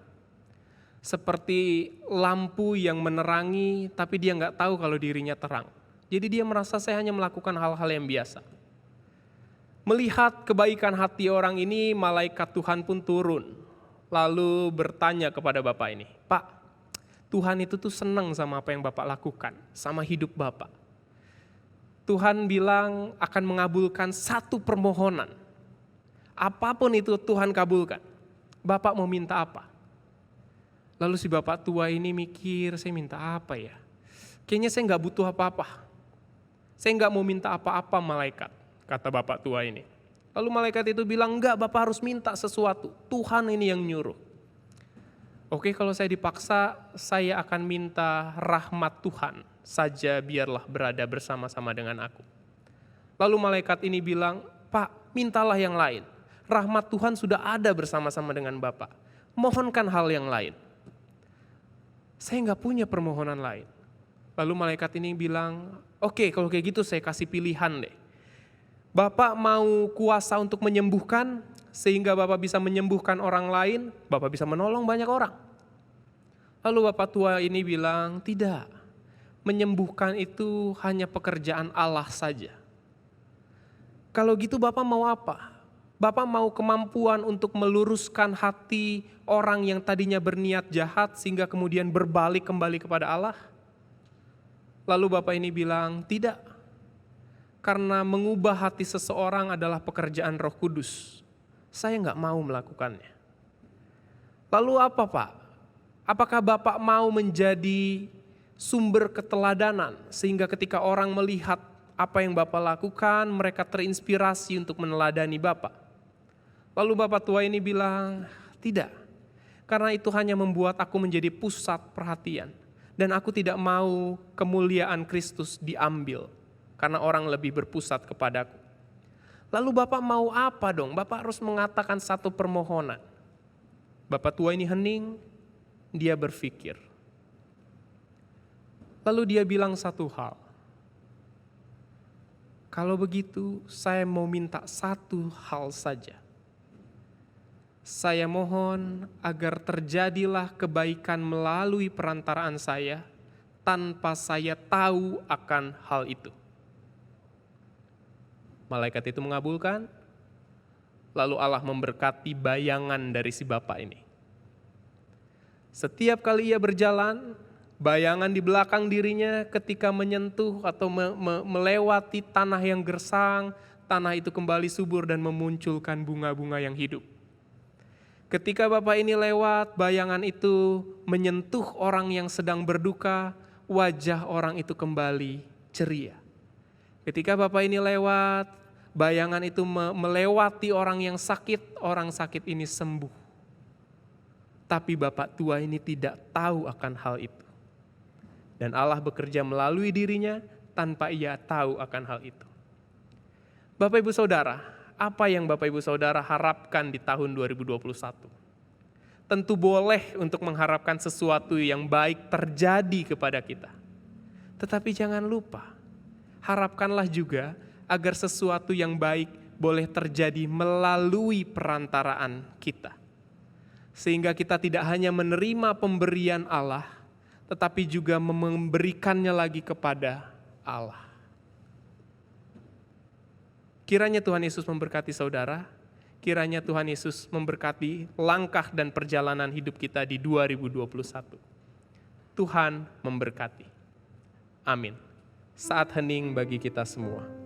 Seperti lampu yang menerangi, tapi dia nggak tahu kalau dirinya terang. Jadi dia merasa saya hanya melakukan hal-hal yang biasa. Melihat kebaikan hati orang ini, malaikat Tuhan pun turun. Lalu bertanya kepada Bapak ini, Pak, Tuhan itu tuh senang sama apa yang Bapak lakukan, sama hidup Bapak. Tuhan bilang akan mengabulkan satu permohonan. Apapun itu Tuhan kabulkan. Bapak mau minta apa? Lalu si bapak tua ini mikir, saya minta apa ya? Kayaknya saya nggak butuh apa-apa. Saya nggak mau minta apa-apa malaikat, kata bapak tua ini. Lalu malaikat itu bilang, enggak, Bapak harus minta sesuatu. Tuhan ini yang nyuruh. Oke, kalau saya dipaksa, saya akan minta rahmat Tuhan saja, biarlah berada bersama-sama dengan aku. Lalu malaikat ini bilang, Pak, mintalah yang lain. Rahmat Tuhan sudah ada bersama-sama dengan Bapak. Mohonkan hal yang lain. Saya nggak punya permohonan lain. Lalu malaikat ini bilang, oke, kalau kayak gitu saya kasih pilihan deh. Bapak mau kuasa untuk menyembuhkan, sehingga Bapak bisa menyembuhkan orang lain, Bapak bisa menolong banyak orang. Lalu bapak tua ini bilang, tidak, menyembuhkan itu hanya pekerjaan Allah saja. Kalau gitu Bapak mau apa? Bapak mau kemampuan untuk meluruskan hati orang yang tadinya berniat jahat sehingga kemudian berbalik kembali kepada Allah? Lalu Bapak ini bilang, tidak. Karena mengubah hati seseorang adalah pekerjaan Roh Kudus. Saya nggak mau melakukannya. Lalu apa Pak? Apakah Bapak mau menjadi sumber keteladanan sehingga ketika orang melihat apa yang Bapak lakukan, mereka terinspirasi untuk meneladani Bapak? Lalu bapak tua ini bilang, tidak, karena itu hanya membuat aku menjadi pusat perhatian. Dan aku tidak mau kemuliaan Kristus diambil, karena orang lebih berpusat kepadaku. Lalu Bapak mau apa dong? Bapak harus mengatakan satu permohonan. Bapak tua ini hening, dia berpikir. Lalu dia bilang satu hal. Kalau begitu, saya mau minta satu hal saja. Saya mohon agar terjadilah kebaikan melalui perantaraan saya tanpa saya tahu akan hal itu. Malaikat itu mengabulkan, lalu Allah memberkati bayangan dari si bapak ini. Setiap kali ia berjalan, bayangan di belakang dirinya ketika menyentuh atau melewati tanah yang gersang, tanah itu kembali subur dan memunculkan bunga-bunga yang hidup. Ketika bapak ini lewat, bayangan itu menyentuh orang yang sedang berduka, wajah orang itu kembali ceria. Ketika bapak ini lewat, bayangan itu melewati orang yang sakit, orang sakit ini sembuh. Tapi bapak tua ini tidak tahu akan hal itu. Dan Allah bekerja melalui dirinya tanpa ia tahu akan hal itu. Bapak Ibu Saudara, apa yang Bapak Ibu Saudara harapkan di tahun 2021? Tentu boleh untuk mengharapkan sesuatu yang baik terjadi kepada kita. Tetapi jangan lupa, harapkanlah juga agar sesuatu yang baik boleh terjadi melalui perantaraan kita. Sehingga kita tidak hanya menerima pemberian Allah, tetapi juga memberikannya lagi kepada Allah. Kiranya Tuhan Yesus memberkati saudara, kiranya Tuhan Yesus memberkati langkah dan perjalanan hidup kita di 2021. Tuhan memberkati. Amin. Saat hening bagi kita semua.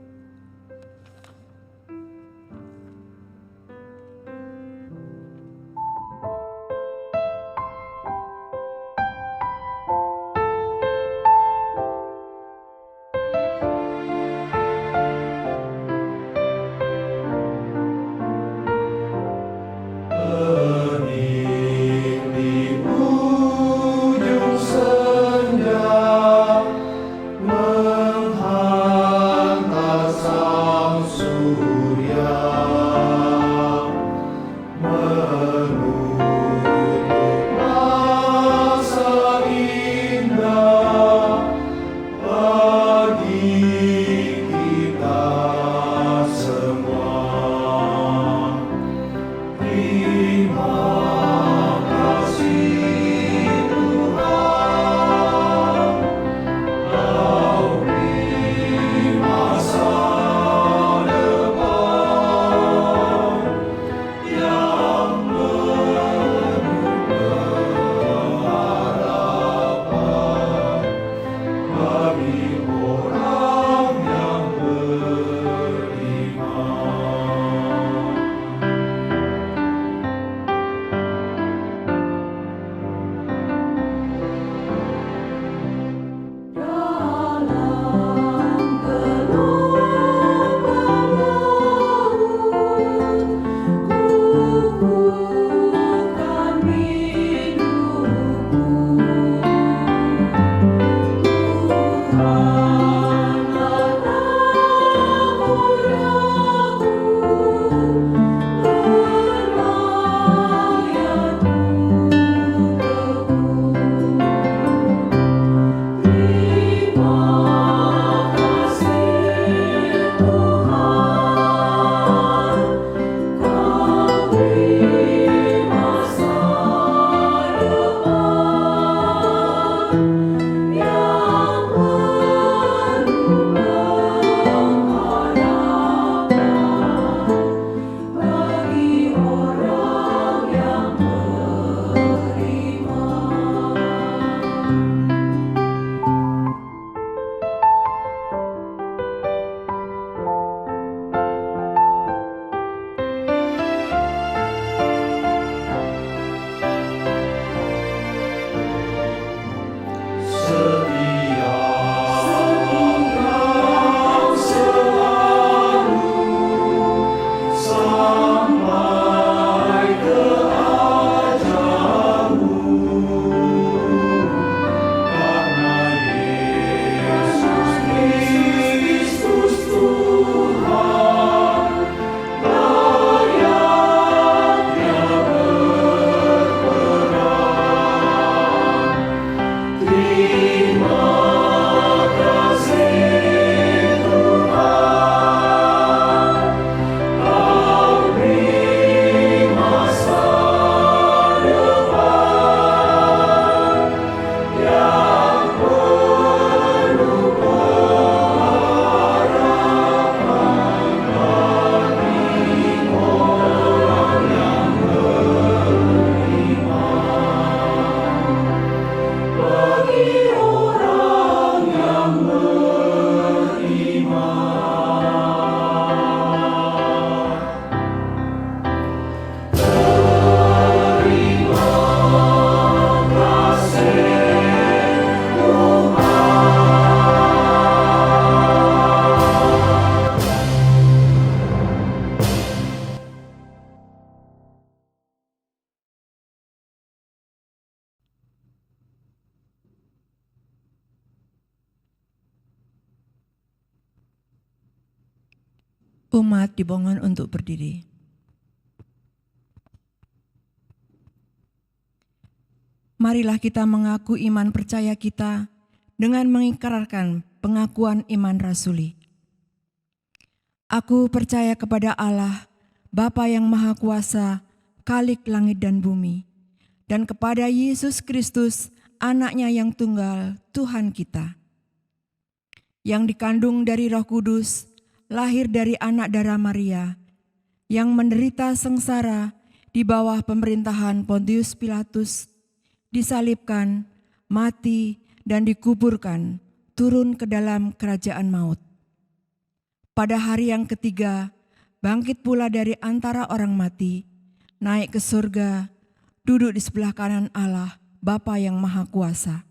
Menghantar Umat dimohon untuk berdiri. Marilah kita mengaku iman percaya kita dengan mengikrarkan pengakuan iman rasuli. Aku percaya kepada Allah, Bapa yang Maha Kuasa, Khalik langit dan bumi, dan kepada Yesus Kristus, Anak-Nya yang tunggal, Tuhan kita, yang dikandung dari Roh Kudus, lahir dari anak darah Maria, yang menderita sengsara di bawah pemerintahan Pontius Pilatus, disalibkan, mati, dan dikuburkan, turun ke dalam kerajaan maut. Pada hari yang ketiga, bangkit pula dari antara orang mati, naik ke surga, duduk di sebelah kanan Allah, Bapa yang Maha Kuasa.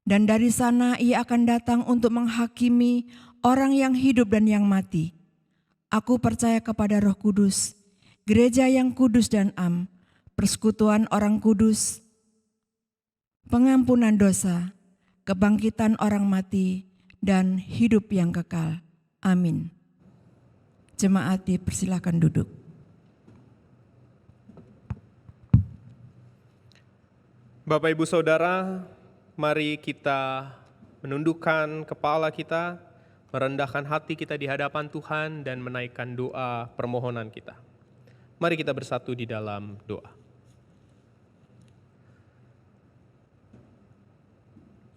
Dan dari sana ia akan datang untuk menghakimi orang yang hidup dan yang mati. Aku percaya kepada Roh Kudus, gereja yang kudus dan am, persekutuan orang kudus, pengampunan dosa, kebangkitan orang mati, dan hidup yang kekal. Amin. Jemaat dipersilakan duduk. Bapak Ibu Saudara, mari kita menundukkan kepala kita, merendahkan hati kita di hadapan Tuhan dan menaikkan doa permohonan kita. Mari kita bersatu di dalam doa.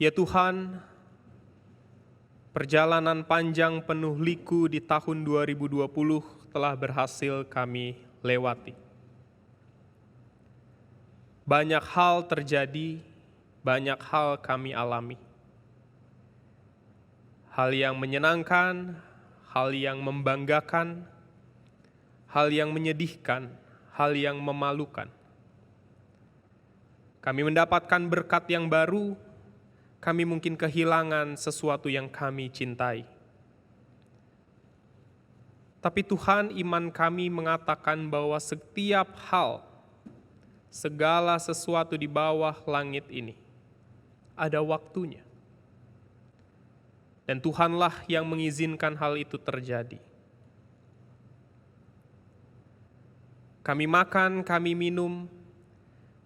Ya Tuhan, perjalanan panjang penuh liku di tahun 2020 telah berhasil kami lewati. Banyak hal terjadi, banyak hal kami alami. Hal yang menyenangkan, hal yang membanggakan, hal yang menyedihkan, hal yang memalukan. Kami mendapatkan berkat yang baru, kami mungkin kehilangan sesuatu yang kami cintai. Tapi Tuhan, iman kami mengatakan bahwa setiap hal, segala sesuatu di bawah langit ini ada waktunya. Dan Tuhanlah yang mengizinkan hal itu terjadi. Kami makan, kami minum,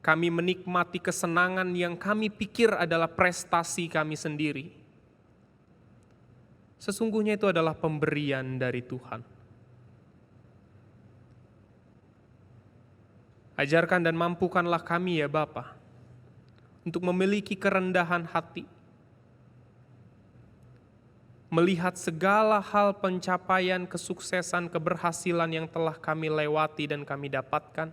kami menikmati kesenangan yang kami pikir adalah prestasi kami sendiri. Sesungguhnya itu adalah pemberian dari Tuhan. Ajarkan dan mampukanlah kami ya Bapa, untuk memiliki kerendahan hati, melihat segala hal pencapaian, kesuksesan, keberhasilan yang telah kami lewati dan kami dapatkan,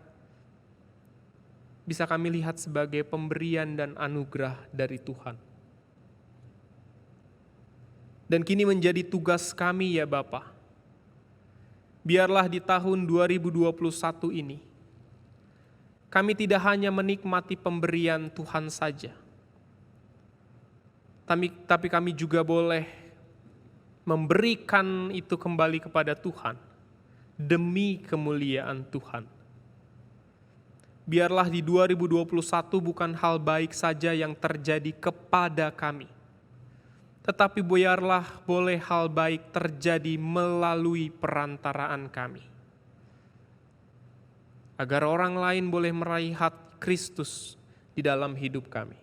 bisa kami lihat sebagai pemberian dan anugerah dari Tuhan. Dan kini menjadi tugas kami ya Bapa, biarlah di tahun 2021 ini, kami tidak hanya menikmati pemberian Tuhan saja, tapi kami juga boleh memberikan itu kembali kepada Tuhan demi kemuliaan Tuhan. Biarlah di 2021 bukan hal baik saja yang terjadi kepada kami, tetapi biarlah boleh hal baik terjadi melalui perantaraan kami, agar orang lain boleh meraih hati Kristus di dalam hidup kami.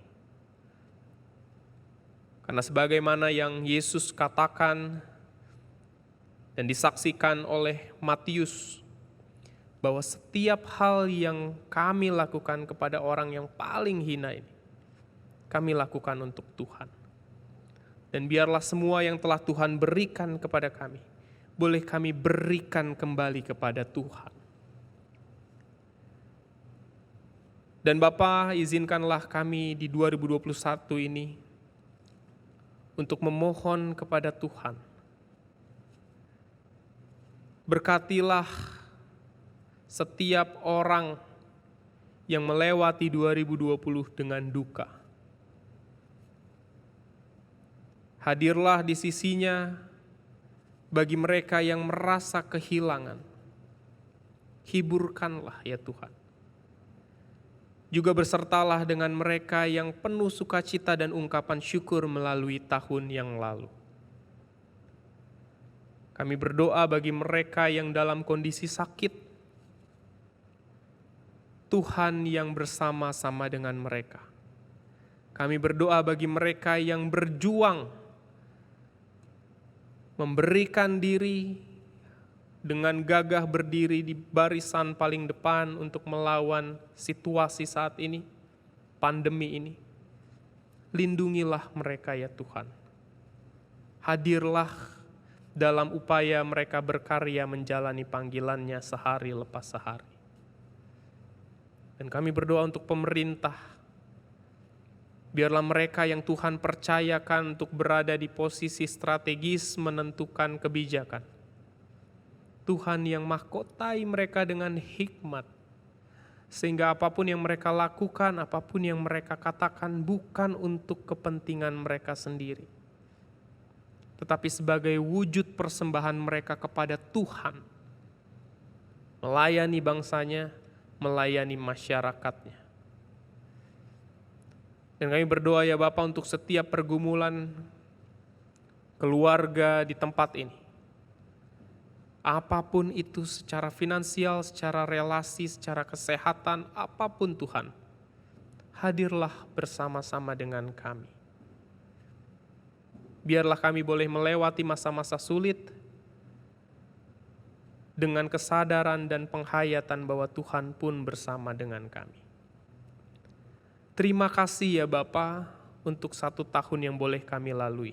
Karena sebagaimana yang Yesus katakan dan disaksikan oleh Matius, bahwa setiap hal yang kami lakukan kepada orang yang paling hina ini, kami lakukan untuk Tuhan. Dan biarlah semua yang telah Tuhan berikan kepada kami, boleh kami berikan kembali kepada Tuhan. Dan Bapa, izinkanlah kami di 2021 ini untuk memohon kepada Tuhan. Berkatilah setiap orang yang melewati 2020 dengan duka. Hadirlah di sisinya bagi mereka yang merasa kehilangan. Hiburkanlah ya Tuhan. Juga bersertalah dengan mereka yang penuh sukacita dan ungkapan syukur melalui tahun yang lalu. Kami berdoa bagi mereka yang dalam kondisi sakit. Tuhan yang bersama-sama dengan mereka. Kami berdoa bagi mereka yang berjuang memberikan diri dengan gagah berdiri di barisan paling depan untuk melawan situasi saat ini, pandemi ini. Lindungilah mereka ya Tuhan. Hadirlah dalam upaya mereka berkarya menjalani panggilannya sehari lepas sehari. Dan kami berdoa untuk pemerintah. Biarlah mereka yang Tuhan percayakan untuk berada di posisi strategis menentukan kebijakan. Tuhan yang mahkotai mereka dengan hikmat. Sehingga apapun yang mereka lakukan, apapun yang mereka katakan bukan untuk kepentingan mereka sendiri. Tetapi sebagai wujud persembahan mereka kepada Tuhan. Melayani bangsanya, melayani masyarakatnya. Dan kami berdoa ya Bapa untuk setiap pergumulan keluarga di tempat ini. Apapun itu secara finansial, secara relasi, secara kesehatan, apapun Tuhan. Hadirlah bersama-sama dengan kami. Biarlah kami boleh melewati masa-masa sulit dengan kesadaran dan penghayatan bahwa Tuhan pun bersama dengan kami. Terima kasih ya Bapa untuk 1 tahun yang boleh kami lalui.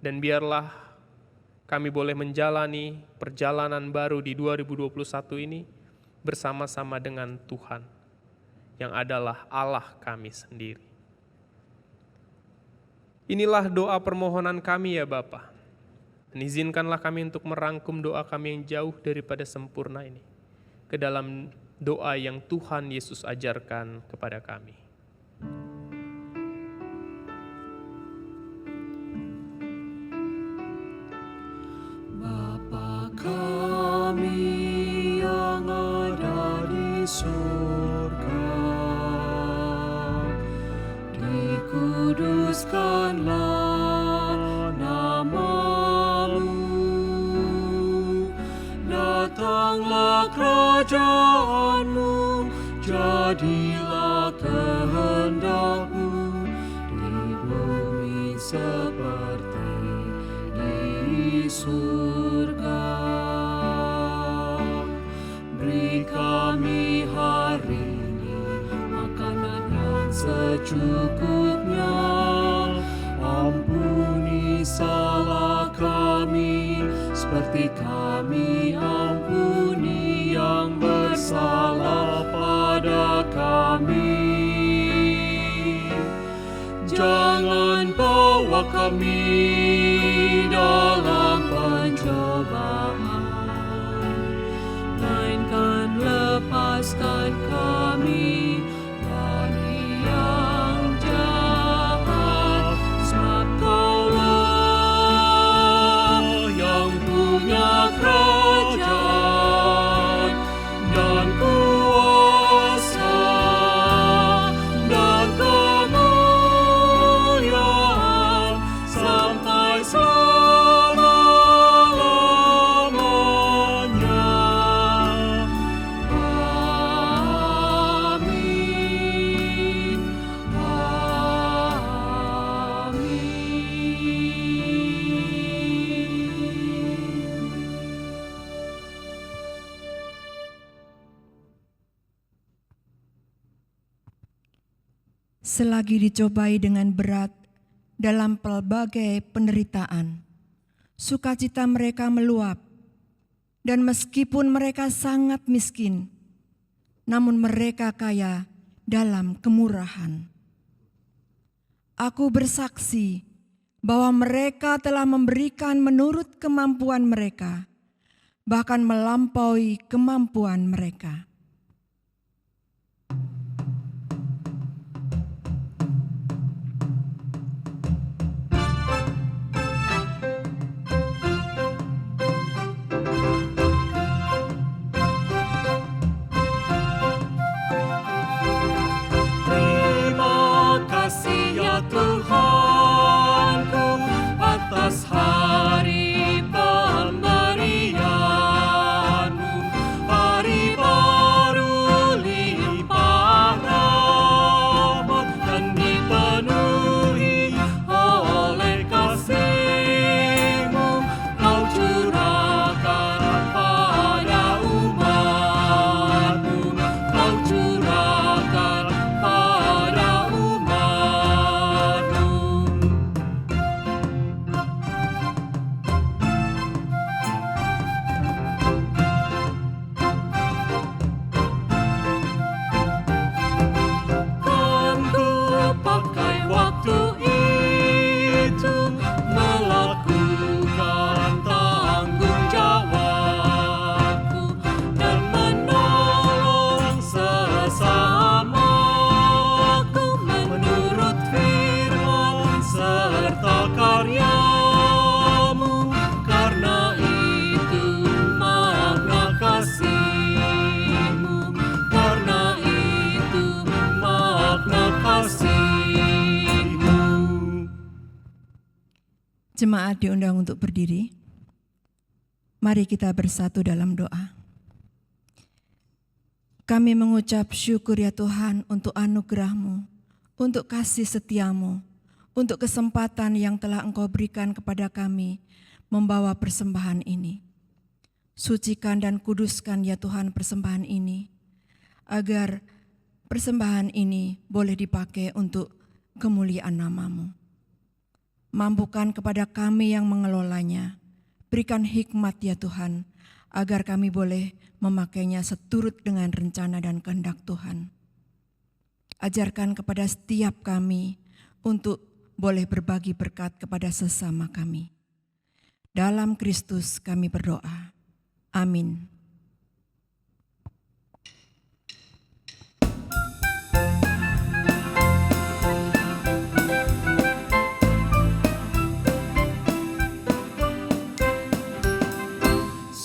Dan biarlah kami boleh menjalani perjalanan baru di 2021 ini bersama-sama dengan Tuhan yang adalah Allah kami sendiri. Inilah doa permohonan kami ya Bapa. Dan izinkanlah kami untuk merangkum doa kami yang jauh daripada sempurna ini ke dalam doa yang Tuhan Yesus ajarkan kepada kami. Bapa kami yang ada di surga, dikuduskanlah nama-Mu, datanglah kerajaan-Mu, jadilah kehendak-Mu di bumi seperti di surga. Beri kami hari ini makanan yang secukupnya, ampuni salah kami seperti kami ampuni yang bersalah pada kami. Jangan bawa kami dalam pencobaan, melainkan lepaskan kami dari yang jahat. Sebab Kau-Lah yang punya kerajaan dan kuasa dan kemuliaan sampai selama-lamanya. Amin. Selagi dicobai dengan berat dalam pelbagai penderitaan, sukacita mereka meluap, dan meskipun mereka sangat miskin, namun mereka kaya dalam kemurahan. Aku bersaksi bahwa mereka telah memberikan menurut kemampuan mereka, bahkan melampaui kemampuan mereka. Terima kasih ya Tuhanku atas hari Jemaat diundang untuk berdiri. Mari kita bersatu dalam doa. Kami mengucap syukur ya Tuhan untuk anugerah-Mu, untuk kasih setia-Mu, untuk kesempatan yang telah Engkau berikan kepada kami membawa persembahan ini. Sucikan dan kuduskan ya Tuhan persembahan ini, agar persembahan ini boleh dipakai untuk kemuliaan nama-Mu. Mampukan kepada kami yang mengelolanya, berikan hikmat ya Tuhan, agar kami boleh memakainya seturut dengan rencana dan kehendak Tuhan. Ajarkan kepada setiap kami untuk boleh berbagi berkat kepada sesama kami. Dalam Kristus kami berdoa. Amin.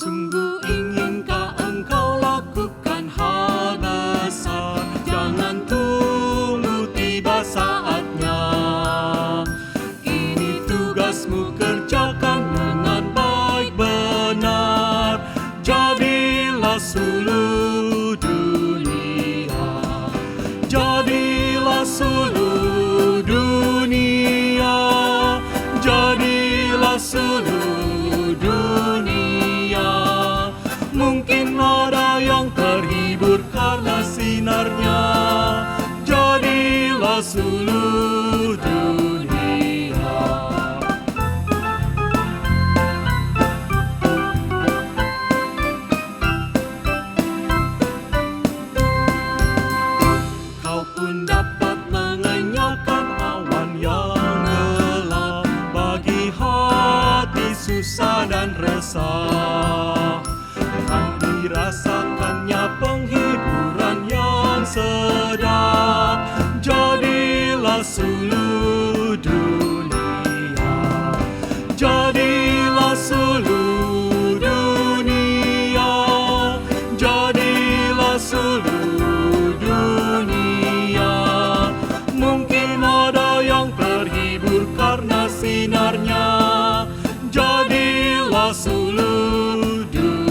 Sungguh inginkah engkau lakukan hal besar, jangan tunggu tiba saatnya. Ini tugasmu, kerjakan dengan baik benar. Jadilah suluh dunia, jadilah suluh dunia, jadilah suluh dunia. Mungkin ada yang terhibur karena sinarnya. Jadilah suluh dunia. Kau pun dapat mengenyahkan awan yang gelap bagi hati susah dan resah. Dirasakannya penghiburan yang sedap. Jadilah suluh dunia, jadilah suluh dunia, jadilah suluh dunia. Mungkin ada yang terhibur karena sinarnya. Jadilah suluh dunia.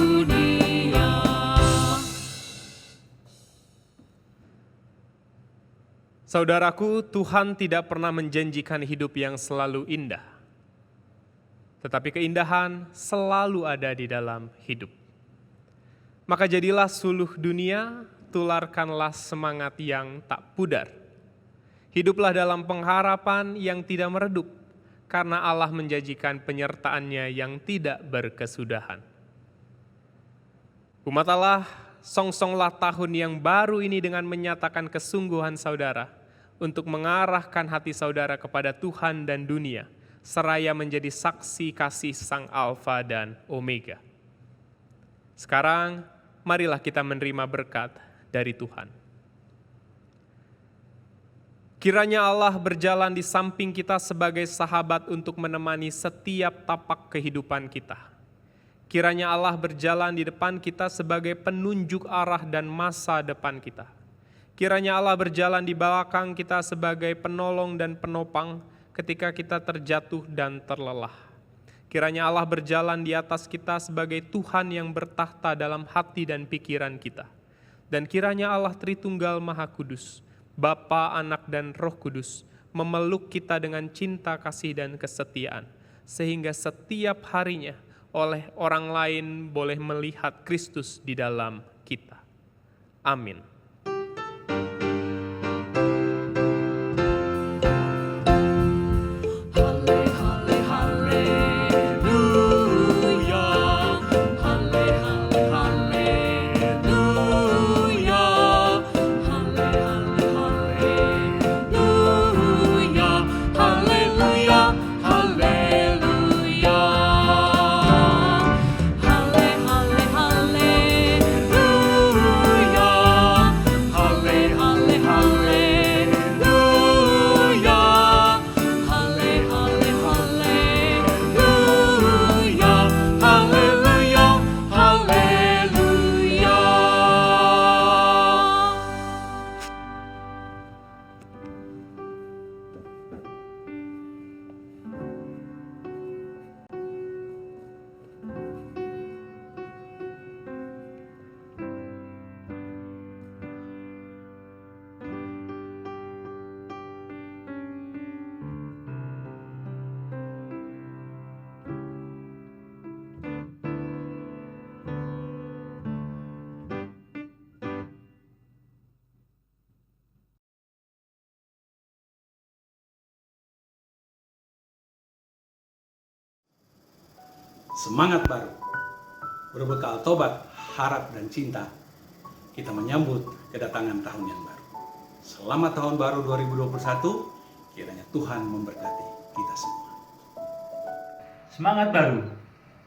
Saudaraku, Tuhan tidak pernah menjanjikan hidup yang selalu indah. Tetapi keindahan selalu ada di dalam hidup. Maka jadilah suluh dunia, tularkanlah semangat yang tak pudar. Hiduplah dalam pengharapan yang tidak meredup, karena Allah menjanjikan penyertaan-Nya yang tidak berkesudahan. Umat Allah, songsonglah tahun yang baru ini dengan menyatakan kesungguhan saudara untuk mengarahkan hati saudara kepada Tuhan dan dunia, seraya menjadi saksi kasih Sang Alfa dan Omega. Sekarang, marilah kita menerima berkat dari Tuhan. Kiranya Allah berjalan di samping kita sebagai sahabat untuk menemani setiap tapak kehidupan kita. Kiranya Allah berjalan di depan kita sebagai penunjuk arah dan masa depan kita. Kiranya Allah berjalan di belakang kita sebagai penolong dan penopang ketika kita terjatuh dan terlelah. Kiranya Allah berjalan di atas kita sebagai Tuhan yang bertahta dalam hati dan pikiran kita. Dan kiranya Allah Tritunggal Maha Kudus, Bapa, Anak, dan Roh Kudus memeluk kita dengan cinta, kasih, dan kesetiaan, sehingga setiap harinya oleh orang lain boleh melihat Kristus di dalam kita. Amin. Haleluya. semangat baru. Berbekal tobat, harap, dan cinta, kita menyambut kedatangan tahun yang baru. Selamat tahun baru 2021, kiranya Tuhan memberkati kita semua. Semangat baru,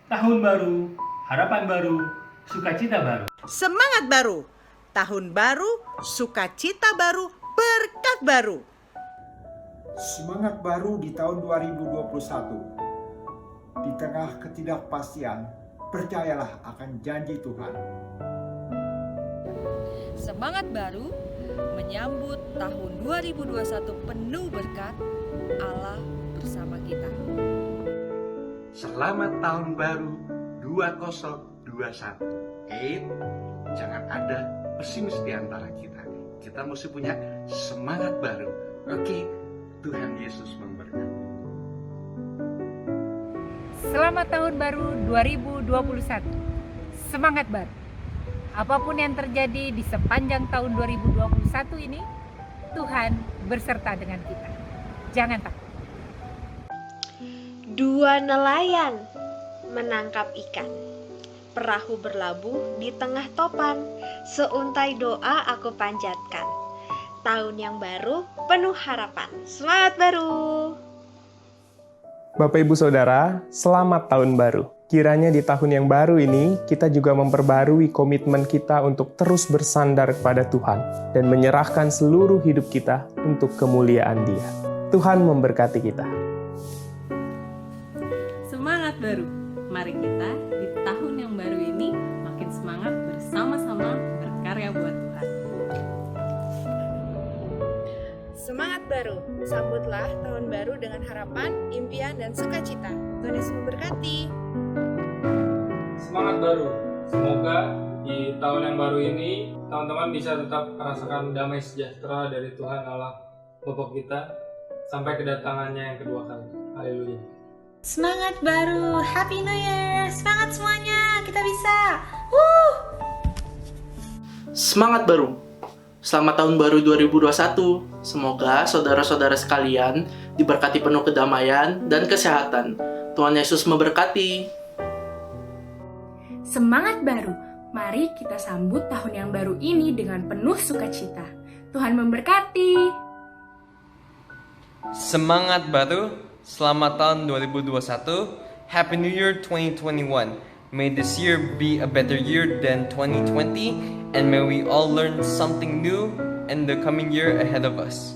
tahun baru, harapan baru, sukacita baru. Semangat baru, tahun baru, sukacita baru, berkat baru. Semangat baru di tahun 2021. Di tengah ketidakpastian, percayalah akan janji Tuhan. Semangat baru menyambut tahun 2021 penuh berkat, Allah bersama kita. Selamat tahun baru 2021. Jangan ada pesimis di antara kita. Kita mesti punya semangat baru. Oke, Tuhan Yesus memberkati. Selamat tahun baru 2021. Semangat baru. Apapun yang terjadi di sepanjang tahun 2021 ini, Tuhan berserta dengan kita. Jangan takut. Dua nelayan menangkap ikan. Perahu berlabuh di tengah topan. Seuntai doa aku panjatkan. Tahun yang baru penuh harapan. Semangat baru. Bapak Ibu Saudara, selamat tahun baru. Kiranya di tahun yang baru ini, kita juga memperbarui komitmen kita untuk terus bersandar kepada Tuhan dan menyerahkan seluruh hidup kita untuk kemuliaan Dia. Tuhan memberkati kita. Semangat baru. Mari kita di tahun yang baru ini makin semangat bersama-sama berkarya buat Tuhan. Semangat baru, sambutlah tahun baru dengan harapan, impian, dan sukacita. Tuhan Yesus memberkati. Semangat baru, semoga di tahun yang baru ini teman-teman bisa tetap merasakan damai sejahtera dari Tuhan Allah Bapa kita sampai kedatangannya yang kedua kali. Haleluya. Semangat baru, Happy New Year, semangat semuanya, kita bisa. Semangat baru. Selamat tahun baru 2021. Semoga saudara-saudara sekalian diberkati penuh kedamaian dan kesehatan. Tuhan Yesus memberkati. Semangat baru. Mari kita sambut tahun yang baru ini dengan penuh sukacita. Tuhan memberkati. Semangat baru. Selamat tahun 2021. Happy New Year 2021. May this year be a better year than 2020, and may we all learn something new in the coming year ahead of us.